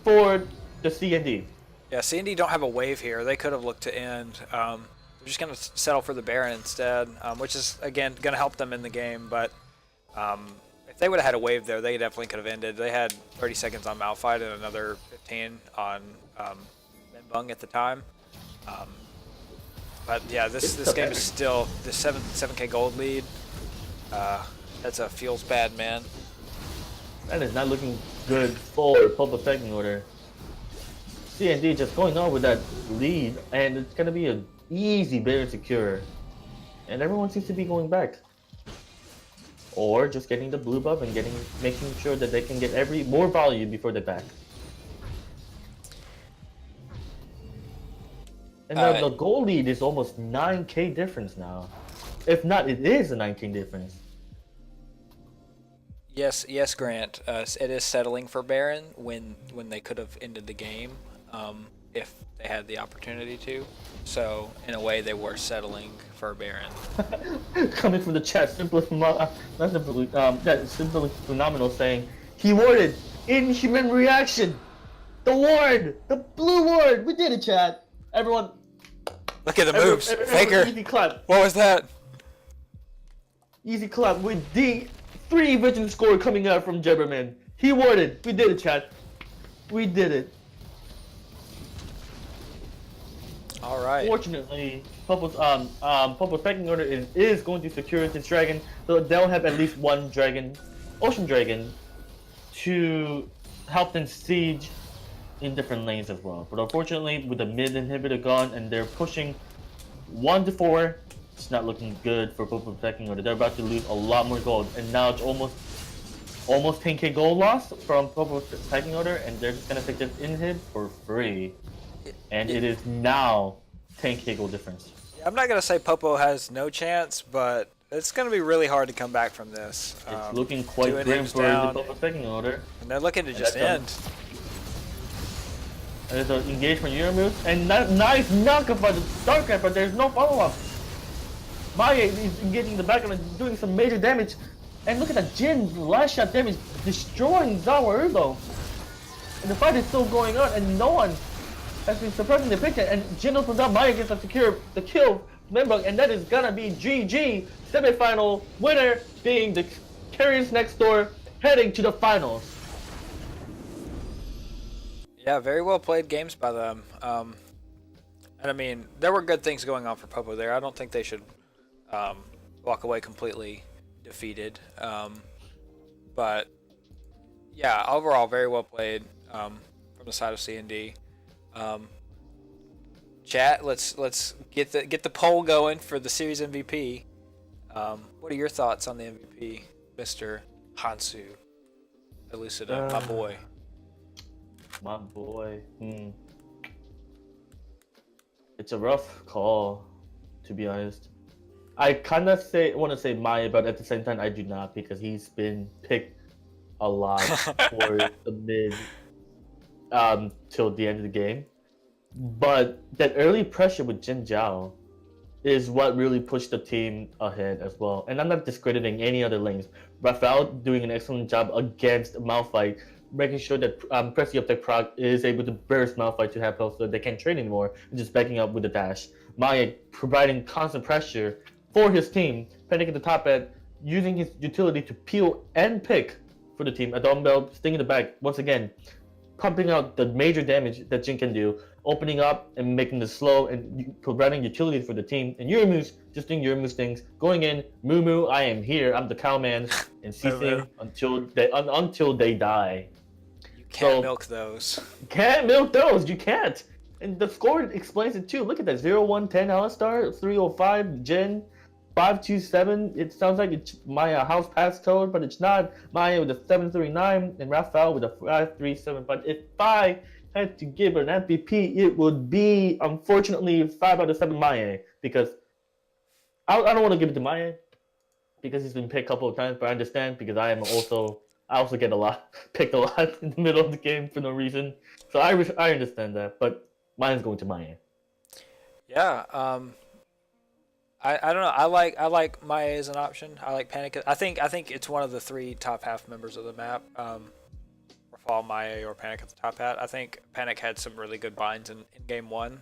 Speaker 2: for the CND.
Speaker 1: Yeah, CND don't have a wave here. They could have looked to end. They're just gonna settle for the Baron instead, which is again gonna help them in the game. But if they would have had a wave there, they definitely could have ended. They had 30 seconds on Malphite and another 15 on Bung at the time. But yeah, this game is still the 7K gold lead. That's a feels bad, man.
Speaker 2: That is not looking good for Purple Pecking Order. CND just going on with that lead, and it's gonna be an easy Baron secure. And everyone seems to be going back. Or just getting the blue buff and making sure that they can get more value before they back. And the goal lead is almost 9k difference now. If not, it is a 9k difference.
Speaker 1: Yes, Grant. It is settling for Baron when they could have ended the game if they had the opportunity to. So in a way, they were settling for Baron.
Speaker 2: Coming from the chat, simply phenomenal, saying he warded inhuman reaction. The ward, the blue ward. We did it, chat. Everyone,
Speaker 1: look at the moves. Faker.
Speaker 2: Easy clap.
Speaker 1: What was that?
Speaker 2: Easy clap with the 3 vision score coming out from Jebberman. He warded. We did it, chat. We did it.
Speaker 1: All right.
Speaker 2: Fortunately, Purple's pecking order is going to secure this dragon, so they'll have at least one dragon, ocean dragon, to help them siege in different lanes as well. But unfortunately, with the mid inhibitor gone and they're pushing 1-4, it's not looking good for Purple Pecking Order. They're about to lose a lot more gold, and now it's almost 10k gold loss from Purple Pecking Order, and they're just gonna take this inhib for free. And it is now 10k gold difference.
Speaker 1: I'm not gonna say Popo has no chance, but it's gonna be really hard to come back from this.
Speaker 2: It's looking quite grim for the Purple Pecking Order.
Speaker 1: And they're looking to just end.
Speaker 2: There's an engagement Euro move, and nice knockup by the Starcraft, but there's no follow-up. Maya is getting the back and doing some major damage. And look at that Jin last shot damage destroying Zawa Urbo. And the fight is still going on, and no one has been suppressing the picture. And Jin opens up, Maya gets to secure the kill, remember, and that is gonna be GG. Semifinal winner being the Carriers Next Door, heading to the finals.
Speaker 1: Yeah, very well played games by them. And I mean, there were good things going on for Popo there. I don't think they should walk away completely defeated. But yeah, overall, very well played from the side of CND. Chat, let's get the poll going for the series MVP. What are your thoughts on the MVP, Mr. Hansu Elucida, my boy?
Speaker 2: My boy. It's a rough call, to be honest. I kind of want to say Maya, but at the same time, I do not, because he's been picked a lot for the mid till the end of the game. But that early pressure with Jin Zhao is what really pushed the team ahead as well. And I'm not discrediting any other lanes. Rafael doing an excellent job against Malphite, making sure that pressing up the proc is able to burst Malphite to have health so they can't trade anymore, and just backing up with the dash. Maya providing constant pressure for his team, Panic at the top end, using his utility to peel and pick for the team. A dumbbell, sting in the back, once again, pumping out the major damage that Jin can do, opening up and making the slow and providing utility for the team. And Yurimu's just doing Yurimu's things, going in, Moo, I am here, I'm the cowman, and ceasing until they die.
Speaker 1: You can't milk those.
Speaker 2: Can't milk those, you can't. And the score explains it too. Look at that, 0-1-10 Alistar, 305 Jin, 527. It sounds like it's Maya house pass code, but it's not. Maya with a 739 and Rafael with a 537. But if I had to give an MVP, it would be, unfortunately, 5 out of 7 Maya, because I don't want to give it to Maya because he's been picked a couple of times, but I understand because I also get picked a lot in the middle of the game for no reason. So I understand that, but mine's going to Maya.
Speaker 1: Yeah, I don't know. I like Maya as an option. I like Panic. I think it's one of the 3 top half members of the map. Rafal, Maya, or Panic at the top hat. I think Panic had some really good binds in game 1,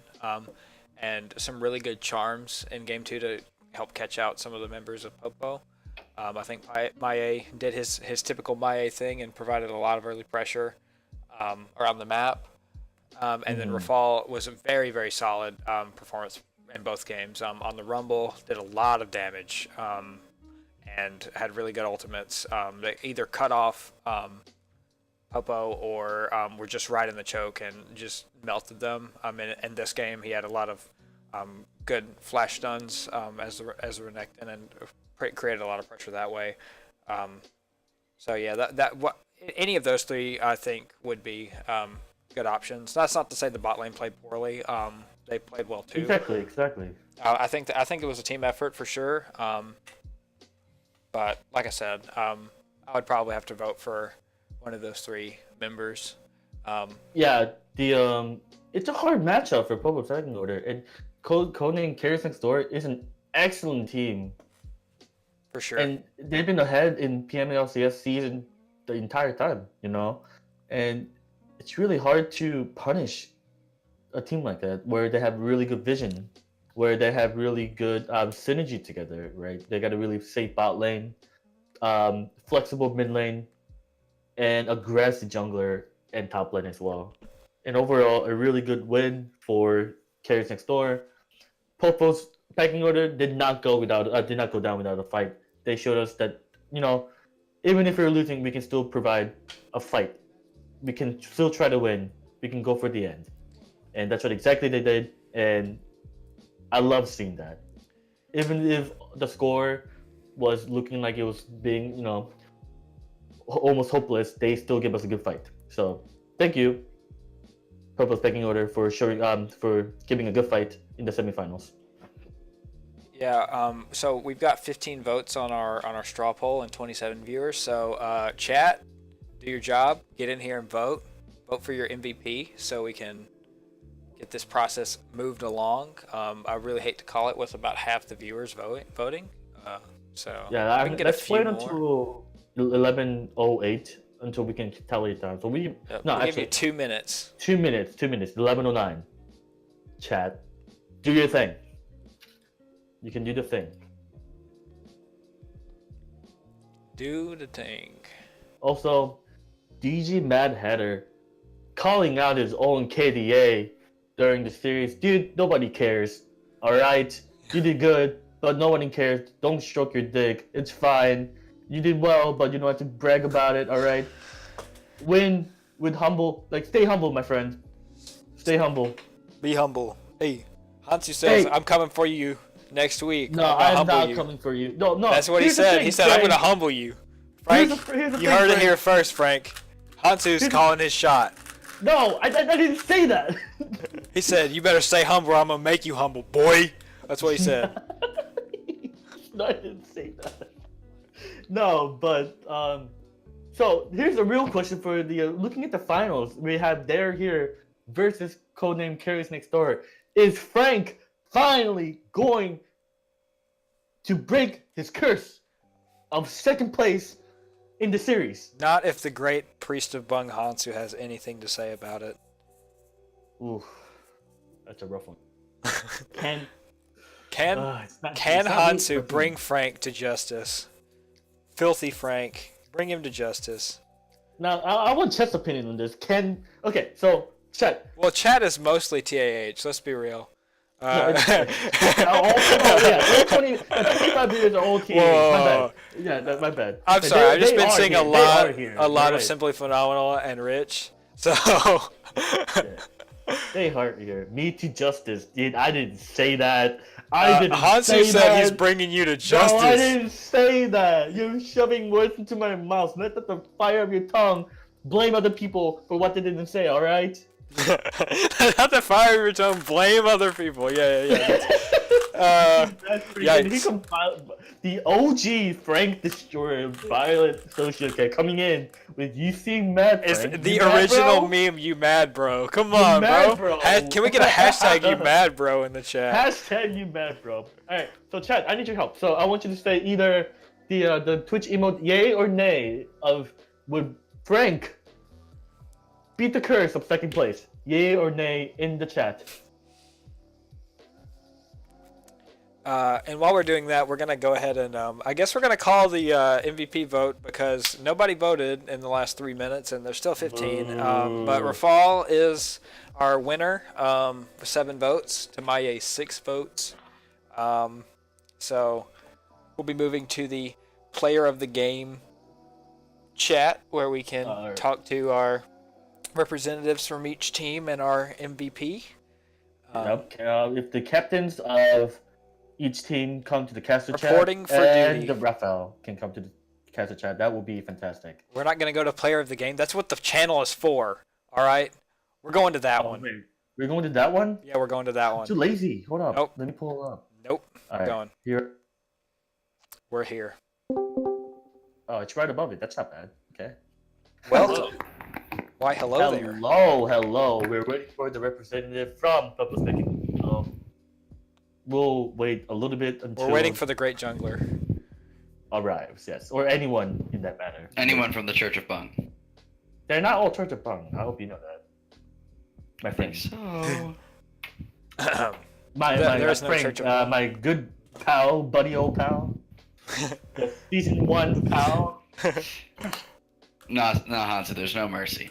Speaker 1: and some really good charms in game 2 to help catch out some of the members of Popo. I think Maya did his typical Maya thing and provided a lot of early pressure around the map. And then Rafal was a very, very solid performance in both games. On the Rumble, did a lot of damage and had really good ultimates. They either cut off Popo or were just right in the choke and just melted them. In this game, he had a lot of good flash stuns as the Renekton, and created a lot of pressure that way. So yeah, any of those 3 I think would be good options. That's not to say the bot lane played poorly. They played well too.
Speaker 2: Exactly.
Speaker 1: I think it was a team effort for sure. But like I said, I would probably have to vote for one of those 3 members.
Speaker 2: Yeah, it's a hard matchup for Popo second order, and Conan Carriers Next Door is an excellent team.
Speaker 1: For sure.
Speaker 2: And they've been ahead in PMLCS season the entire time, and it's really hard to punish a team like that where they have really good vision, where they have really good synergy together, right? They got a really safe bot lane, flexible mid lane, and aggressive jungler and top lane as well. And overall, a really good win for Carriers Next Door. Popo's pecking order did not go down without a fight. They showed us that, even if we're losing, we can still provide a fight. We can still try to win. We can go for the end. And that's what exactly they did. And I love seeing that. Even if the score was looking like it was being, almost hopeless, they still give us a good fight. So thank you, Popo's pecking order, for giving a good fight in the semifinals.
Speaker 1: Yeah, so we've got 15 votes on our straw poll and 27 viewers. So chat, do your job, get in here and vote for your MVP so we can get this process moved along. I really hate to call it with about half the viewers voting. So
Speaker 2: Yeah,
Speaker 1: we can get
Speaker 2: let's
Speaker 1: a few
Speaker 2: wait
Speaker 1: more.
Speaker 2: until 11:08 until we can tally it down. So no,
Speaker 1: We'll give
Speaker 2: actually
Speaker 1: you 2 minutes.
Speaker 2: 2 minutes. 11:09. Chat, do your thing. You can do the thing.
Speaker 1: Do the thing.
Speaker 2: Also, DG Mad Hatter calling out his own KDA during the series. Dude, nobody cares. Alright? You did good, but nobody cares. Don't stroke your dick. It's fine. You did well, but you don't have to brag about it, alright? Win with humble. Like, stay humble, my friend. Stay humble.
Speaker 1: Be humble. Hey, Hansu says,
Speaker 2: Hey.
Speaker 1: I'm coming for you next week.
Speaker 2: No,
Speaker 1: gonna
Speaker 2: I'm
Speaker 1: humble
Speaker 2: not
Speaker 1: you.
Speaker 2: coming for you. No.
Speaker 1: That's what he
Speaker 2: Here's the
Speaker 1: said.
Speaker 2: thing,
Speaker 1: He said, I'm
Speaker 2: Frank.
Speaker 1: going to humble you. Frank,
Speaker 2: Here's the
Speaker 1: you
Speaker 2: thing,
Speaker 1: heard it
Speaker 2: Frank.
Speaker 1: here first, Frank. Hansu's calling his shot.
Speaker 2: No, I didn't say that.
Speaker 1: He said, you better stay humble or I'm going to make you humble, boy. That's what he said.
Speaker 2: No, I didn't say that. No, but so here's a real question for the looking at the finals. We have Dare here versus codename Carries Next Door. Is Frank finally going to break his curse of second place in the series?
Speaker 1: Not if the great priest of Bung Hansu has anything to say about it.
Speaker 2: Ooh, that's a rough one. Can
Speaker 1: Can
Speaker 2: it's not
Speaker 1: Hansu
Speaker 2: really-
Speaker 1: bring Frank to justice? Filthy Frank. Bring him to justice.
Speaker 2: Now I want Chet's opinion on this. Okay, so Chet.
Speaker 1: Well, Chat is mostly TAH. Let's be real.
Speaker 2: All 25 years are all TAH.
Speaker 1: Whoa.
Speaker 2: My bad. Yeah, my bad.
Speaker 1: I'm
Speaker 2: But
Speaker 1: sorry. I've just
Speaker 2: they
Speaker 1: been
Speaker 2: are
Speaker 1: seeing
Speaker 2: here.
Speaker 1: a
Speaker 2: They
Speaker 1: lot,
Speaker 2: are here.
Speaker 1: a lot
Speaker 2: You're
Speaker 1: of
Speaker 2: right.
Speaker 1: Simply Phenomenal and Rich. So
Speaker 2: They heart here. Me to justice. Dude, I didn't say that. I didn't
Speaker 1: Hansu
Speaker 2: say
Speaker 1: said
Speaker 2: that.
Speaker 1: he's bringing you to
Speaker 2: No, I
Speaker 1: justice.
Speaker 2: didn't say that. You're shoving words into my mouth. Let the fire of your tongue blame other people for what they didn't say, alright?
Speaker 1: Not the fire your tongue. Blame other people. Yeah.
Speaker 2: That's pretty good. He
Speaker 1: Yikes.
Speaker 2: compiled the OG Frank Destroyer Violet Sociocat coming in with you seem mad,
Speaker 1: It's
Speaker 2: Frank.
Speaker 1: the
Speaker 2: You mad,
Speaker 1: original
Speaker 2: bro?
Speaker 1: meme. You mad, bro? Come
Speaker 2: You
Speaker 1: on,
Speaker 2: mad,
Speaker 1: bro.
Speaker 2: bro.
Speaker 1: Can we get a hashtag you mad, bro, in the chat?
Speaker 2: Hashtag you mad, bro. Alright, so chat, I need your help. So I want you to say either the Twitch emote yay or nay of would Frank beat the curse of second place? Yay or nay in the chat.
Speaker 1: And while we're doing that, we're gonna go ahead and I guess we're gonna call the MVP vote because nobody voted in the last 3 minutes, and there's still 15. But Rafal is our winner with 7 votes. Tamaye 6 votes. So we'll be moving to the player of the game chat where we can talk to our representatives from each team and our MVP.
Speaker 2: If the captains of each team come to the caster chat,
Speaker 1: Reporting for
Speaker 2: and
Speaker 1: duty.
Speaker 2: the Raphael can come to the caster chat, that will be fantastic.
Speaker 1: We're not going to go to player of the game. That's what the channel is for. All right? We're going to that one.
Speaker 2: Wait, we're going to that one?
Speaker 1: Yeah, we're going to that
Speaker 2: I'm too
Speaker 1: one.
Speaker 2: lazy. Hold up.
Speaker 1: Nope.
Speaker 2: Let me pull it up.
Speaker 1: Nope.
Speaker 2: All
Speaker 1: We're
Speaker 2: right.
Speaker 1: going.
Speaker 2: Here.
Speaker 1: We're here.
Speaker 2: Oh, it's right above it. That's not bad. Okay.
Speaker 1: Welcome. Why, hello there.
Speaker 2: Hello. We're waiting for the representative from Purple Speaking. We'll wait a little bit until.
Speaker 1: We're waiting for the great jungler.
Speaker 2: Arrives, yes, or anyone in that manner.
Speaker 4: Anyone from the Church of Bung.
Speaker 2: They're not all Church of Bung. I hope you know that, my
Speaker 4: I think
Speaker 2: friend.
Speaker 4: so.
Speaker 2: My
Speaker 1: There is no
Speaker 2: friend,
Speaker 1: Church of Bung.
Speaker 2: my good pal, buddy, old pal, the season 1 pal.
Speaker 4: No, Hansa, there's no mercy.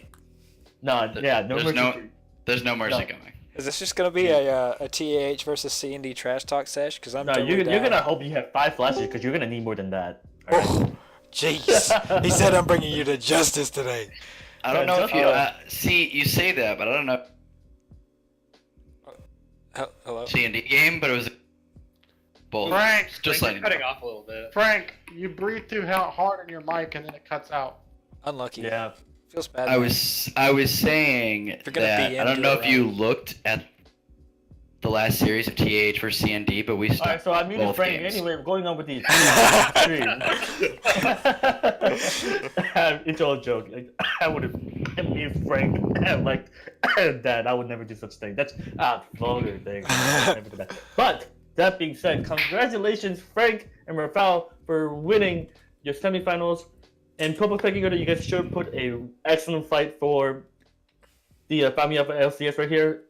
Speaker 2: No, yeah, no
Speaker 4: There's
Speaker 2: mercy.
Speaker 4: There's no mercy
Speaker 2: No.
Speaker 4: coming.
Speaker 1: Is this just going to be a TAH versus CND trash talk sesh? Because I'm
Speaker 2: No,
Speaker 1: totally
Speaker 2: you're
Speaker 1: down.
Speaker 2: gonna hope you have 5 flashes because you're gonna need more than that.
Speaker 1: Oh, jeez. He said I'm bringing you to justice today.
Speaker 4: I don't know if you see. You say that, but I don't know.
Speaker 1: Hello?
Speaker 4: C&D game, but it was both.
Speaker 3: Frank,
Speaker 4: Just
Speaker 3: Frank,
Speaker 4: like
Speaker 3: you're cutting off a little bit. Frank, you breathe too hard on your mic and then it cuts out.
Speaker 1: Unlucky.
Speaker 2: Yeah.
Speaker 1: Feels bad.
Speaker 4: I was saying
Speaker 1: You're gonna
Speaker 4: that
Speaker 1: be
Speaker 4: I don't
Speaker 1: into
Speaker 4: know
Speaker 1: it,
Speaker 4: if you looked at the last series of TH versus CND, but we
Speaker 2: All
Speaker 4: stopped
Speaker 2: right, so I muted
Speaker 4: both
Speaker 2: Frank.
Speaker 4: games.
Speaker 2: Anyway, we're going on with the stream. It's all a joke. Like, I would have muted Frank like that. I would never do such thing. That's a vulgar thing. I would never do that. But that being said, congratulations, Frank and Rafael, for winning your semifinals. And Purple Pecking Order, you guys sure put a excellent fight for the family of LCS right here.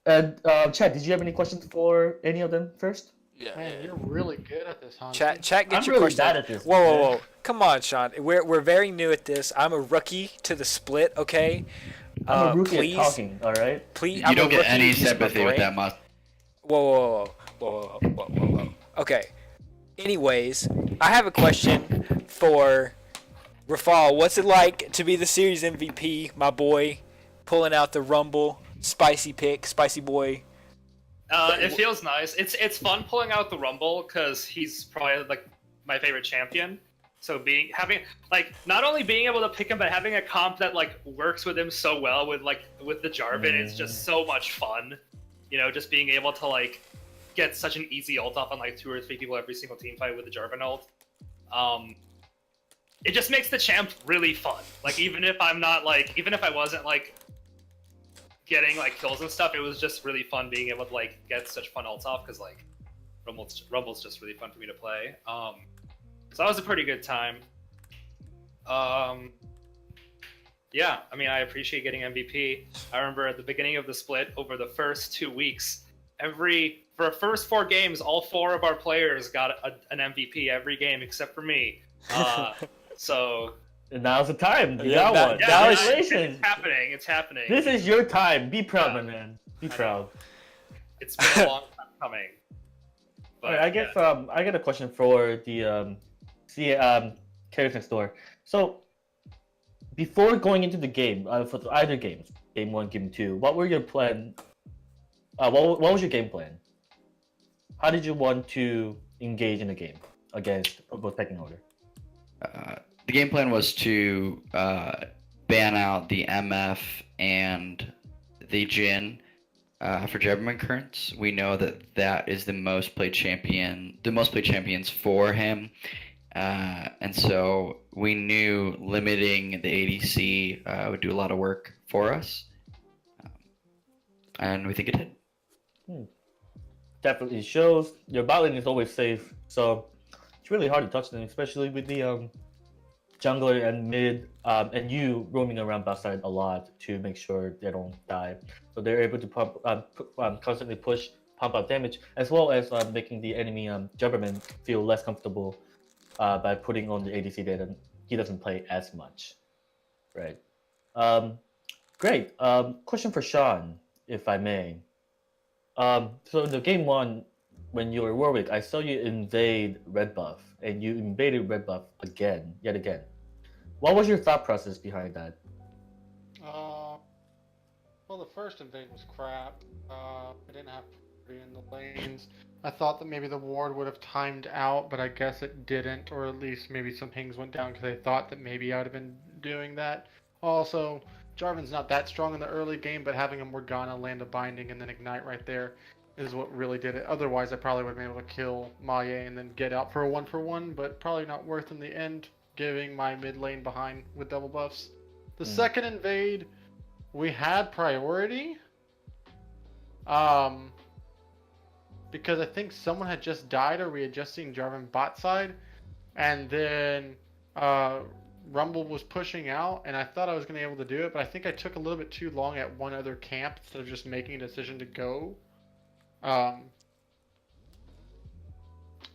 Speaker 2: And Chad, did you have any questions for any of them first?
Speaker 1: Yeah.
Speaker 3: Man, you're really good at this, Hansi.
Speaker 1: Chat, get
Speaker 2: I'm
Speaker 1: your
Speaker 2: really
Speaker 1: question.
Speaker 2: bad at this.
Speaker 1: Whoa. Come on, Sean. We're very new at this. I'm a rookie to the split, okay?
Speaker 2: I'm a rookie
Speaker 1: please,
Speaker 2: at talking, all right?
Speaker 1: Please,
Speaker 4: You
Speaker 1: I'm
Speaker 4: don't
Speaker 1: a
Speaker 4: get
Speaker 1: rookie
Speaker 4: any
Speaker 1: using my
Speaker 4: sympathy with
Speaker 1: brain.
Speaker 4: that much.
Speaker 1: Whoa. Okay. Anyways, I have a question for Rafal. What's it like to be the series MVP, my boy, pulling out the Rumble, spicy pick, spicy boy?
Speaker 5: It feels nice. It's fun pulling out the Rumble because he's probably like my favorite champion. So having not only being able to pick him, but having a comp that like works with him so well with the Jarvan, it's just so much fun. You know, just being able to like get such an easy ult off on like 2 or 3 people every single team fight with the Jarvan ult. It just makes the champ really fun. Like even if I wasn't like getting like kills and stuff, it was just really fun being able to like get such fun ults off because like Rumble's just really fun for me to play. So that was a pretty good time. Yeah, I mean, I appreciate getting MVP. I remember at the beginning of the split, over the first 2 weeks, for the first 4 games, all 4 of our players got an MVP every game except for me. So
Speaker 2: And now's the time. You
Speaker 1: Yeah,
Speaker 2: got one. Congratulations.
Speaker 5: it's happening.
Speaker 2: This is your time. Be proud, my man. Be proud.
Speaker 5: It's been a long time coming. But,
Speaker 2: All right, I guess I got a question for the Carriers Next Door. So before going into the game, for either games, game 1, game 2, what were your plan? What was your game plan? How did you want to engage in the game against both Pecking Order?
Speaker 4: The game plan was to ban out the MF and the Jhin for Jabberman Currents. We know that is the most played champions for him, and so we knew limiting the ADC would do a lot of work for us, and we think it did.
Speaker 2: Definitely shows. Your bot lane is always safe, so it's really hard to touch them, especially with the jungler and mid, and you roaming around bot side a lot to make sure they don't die. So they're able to constantly pump out damage, as well as making the enemy Jabberman feel less comfortable by putting on the ADC that he doesn't play as much. Right. Great. Question for Sean, if I may. So in the game 1, when you were Warwick, I saw you invade red buff, and you invaded red buff yet again. What was your thought process behind that?
Speaker 3: Well, the first invade was crap. I didn't have to be in the lanes. I thought that maybe the ward would have timed out, but I guess it didn't, or at least maybe some pings went down because they thought that maybe I would have been doing that. Also, Jarvan's not that strong in the early game, but having a Morgana land a binding and then ignite right there is what really did it. Otherwise, I probably would have been able to kill Maye and then get out for a 1-for-1, but probably not worth in the end, giving my mid lane behind with double buffs. The second invade, we had priority. Because I think someone had just died or we had just seen Jarvan bot side. And then Rumble was pushing out, and I thought I was going to be able to do it, but I think I took a little bit too long at one other camp instead of just making a decision to go.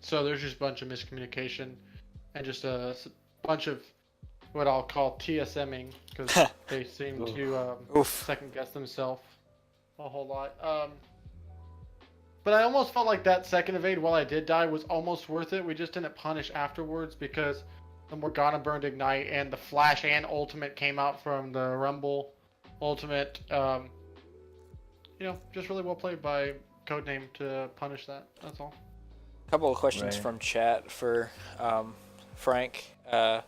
Speaker 3: So there's just a bunch of miscommunication and just a bunch of what I'll call TSMing, because they seem to second guess themselves a whole lot. But I almost felt like that second evade, while I did die, was almost worth it. We just didn't punish afterwards because the Morgana burned Ignite and the Flash and Ultimate came out from the Rumble Ultimate. Just really well played by Codename to punish that. That's all.
Speaker 1: Couple of questions from chat for Frank. Maya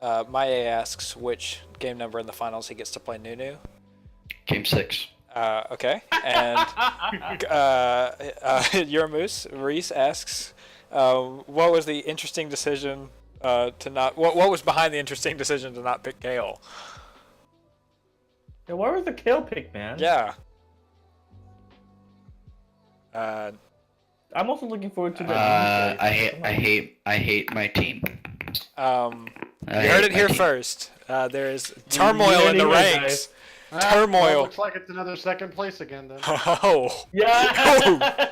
Speaker 1: asks which game number in the finals he gets to play Nunu.
Speaker 4: Game 6.
Speaker 1: Okay. And your moose Reese asks, what was the interesting decision to not? What was behind the interesting decision to not pick Kale?
Speaker 2: Yeah, where was the Kale pick, man?
Speaker 1: Yeah.
Speaker 2: I'm also looking forward to the.
Speaker 4: I hate my team.
Speaker 1: You
Speaker 4: I
Speaker 1: heard
Speaker 4: hate
Speaker 1: it
Speaker 4: my
Speaker 1: here
Speaker 4: team.
Speaker 1: first. There is turmoil in the
Speaker 2: heard it,
Speaker 1: ranks.
Speaker 3: Well,
Speaker 1: Turmoil.
Speaker 3: looks like it's another second place again then.
Speaker 1: Oh.
Speaker 2: Yeah.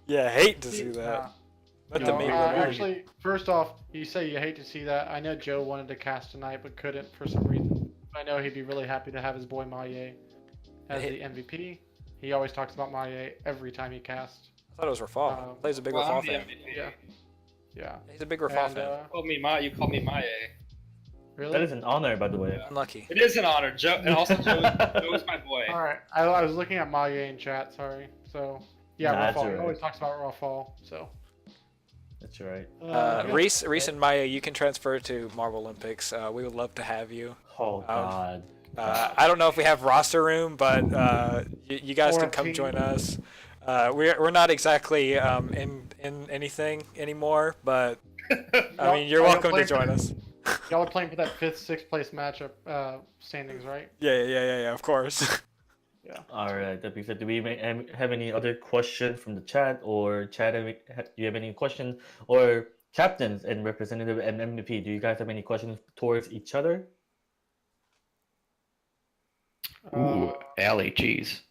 Speaker 1: Yeah, hate to see that. Let the
Speaker 3: No,
Speaker 1: meme go.
Speaker 3: actually, first off, you say you hate to see that. I know Joe wanted to cast tonight but couldn't for some reason. I know he'd be really happy to have his boy Maye as the MVP. He always talks about Maye every time he casts.
Speaker 1: I thought it was Rafal. Plays a big
Speaker 5: I'm
Speaker 1: Rafal
Speaker 5: the
Speaker 1: fan.
Speaker 5: MVP.
Speaker 3: Yeah. Yeah.
Speaker 1: He's a big Rafal
Speaker 3: And,
Speaker 1: fan.
Speaker 5: You called me Maye.
Speaker 3: Really?
Speaker 2: That is an honor, by the way.
Speaker 1: Unlucky.
Speaker 5: It is an honor, Joe, and also Joe's my boy.
Speaker 3: All right. I was looking at Maye in chat. Sorry. So yeah,
Speaker 2: Nah, that's
Speaker 3: Rafal. He
Speaker 2: alright.
Speaker 3: always talks about Rafal. So.
Speaker 2: That's right.
Speaker 3: Yeah.
Speaker 1: Reese and Maya, you can transfer to Marvel Olympics. We would love to have you.
Speaker 2: Oh God.
Speaker 1: I don't know if we have roster room, but you guys
Speaker 3: Or
Speaker 1: can
Speaker 3: a
Speaker 1: come
Speaker 3: team.
Speaker 1: join us. We're not exactly in anything anymore, but I mean you're
Speaker 3: Y'all
Speaker 1: welcome to
Speaker 3: playing
Speaker 1: join
Speaker 3: for-
Speaker 1: us.
Speaker 3: Y'all are playing for that 5th, 6th place matchup standings, right?
Speaker 1: Yeah, of course.
Speaker 3: Yeah.
Speaker 2: All right. That being said, do we have any other questions from the chat, or chat? Do you have any questions, or captains and representative and MVP? Do you guys have any questions towards each other?
Speaker 4: Ooh, Allie, jeez.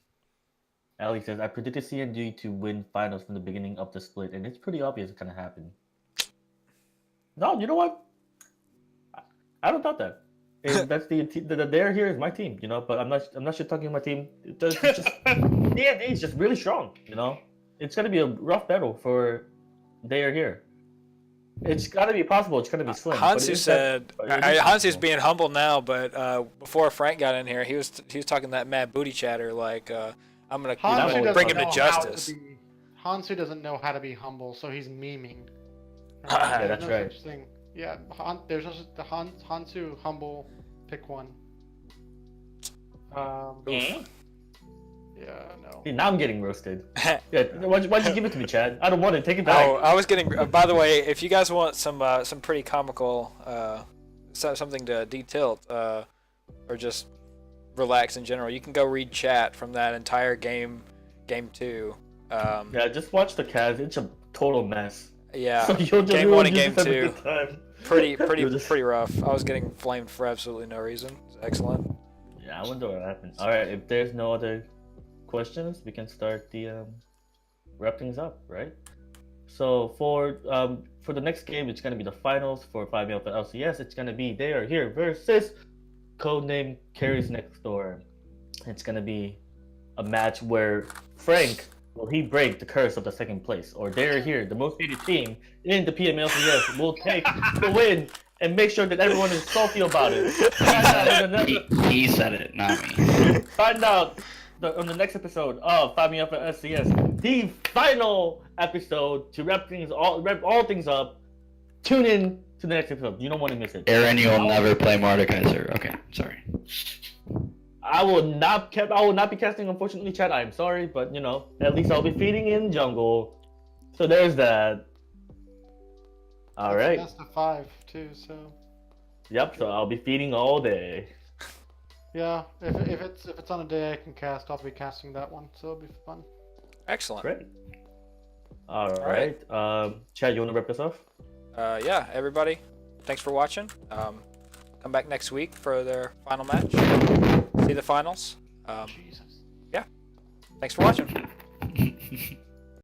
Speaker 2: Ali says, I predicted CND to win finals from the beginning of the split, and it's pretty obvious it kind of happened. No, you know what? I don't doubt that. And that's the there here is my team, you know. But I'm not just talking my team. It's just CND is just really strong, you know. It's gonna be a rough battle for they are here. It's gotta be possible. It's gonna be slim. but
Speaker 1: Hansu
Speaker 2: it's
Speaker 1: said
Speaker 2: that- it is
Speaker 1: Hansu's
Speaker 2: possible.
Speaker 1: being humble now, but before Frank got in here, he was talking that mad booty chatter like I'm gonna
Speaker 3: Hansu
Speaker 1: bring him
Speaker 3: doesn't
Speaker 1: to
Speaker 3: know how
Speaker 1: justice.
Speaker 3: be- Hansu doesn't know how to be humble, so he's memeing.
Speaker 2: Yeah,
Speaker 3: There's
Speaker 2: that's
Speaker 3: no
Speaker 2: right.
Speaker 3: such thing. Yeah, there's no such the Hansu humble. Pick one.
Speaker 1: Oof.
Speaker 3: Yeah, no.
Speaker 2: See, now I'm getting roasted. Yeah, why'd you give it to me, Chad? I don't want it. Take it back.
Speaker 1: Oh, I was getting. By the way, if you guys want some pretty comical, something to detail, or just relax in general, you can go read chat from that entire game 2.
Speaker 2: Yeah, just watch the Cavs. It's a total mess.
Speaker 1: Yeah,
Speaker 2: So you'll just,
Speaker 1: game
Speaker 2: you'll
Speaker 1: 1 and
Speaker 2: just
Speaker 1: game
Speaker 2: have a
Speaker 1: 2,
Speaker 2: good time.
Speaker 1: pretty
Speaker 2: You'll just-
Speaker 1: rough. I was getting flamed for absolutely no reason. It's excellent.
Speaker 2: Yeah, I wonder what happened. All right, if there's no other questions, we can start the wrap things up, right? So for the next game, it's gonna be the finals for 5 for LCS. It's gonna be They Are Here versus codename Carries Next Door. It's gonna be a match where Frank will he break the curse of the second place, or They Are Here, the most hated team in the PMLCS, will take the win and make sure that everyone is salty about it. Find out in the next-
Speaker 4: He said it, not me.
Speaker 2: Find out on the next episode of 5 for SCS, the final episode to wrap all things up. Tune in to the next episode. You don't want to miss it.
Speaker 4: Aaron, you'll never play Mordekaiser. Okay, sorry.
Speaker 2: I will not be casting, unfortunately, Chad. I'm sorry, but you know, at least I'll be feeding in jungle. So there's that. All right.
Speaker 3: Best of 5 too. So
Speaker 2: Yep. So I'll be feeding all day.
Speaker 3: yeah, if it's on a day I can cast, I'll be casting that one. So it'll be fun.
Speaker 1: Excellent.
Speaker 2: Great. All
Speaker 1: right.
Speaker 2: right. Chad, you want to wrap this off?
Speaker 1: Yeah, everybody, thanks for watching. Come back next week for their final match. See the finals.
Speaker 3: Jesus.
Speaker 1: Thanks for watching.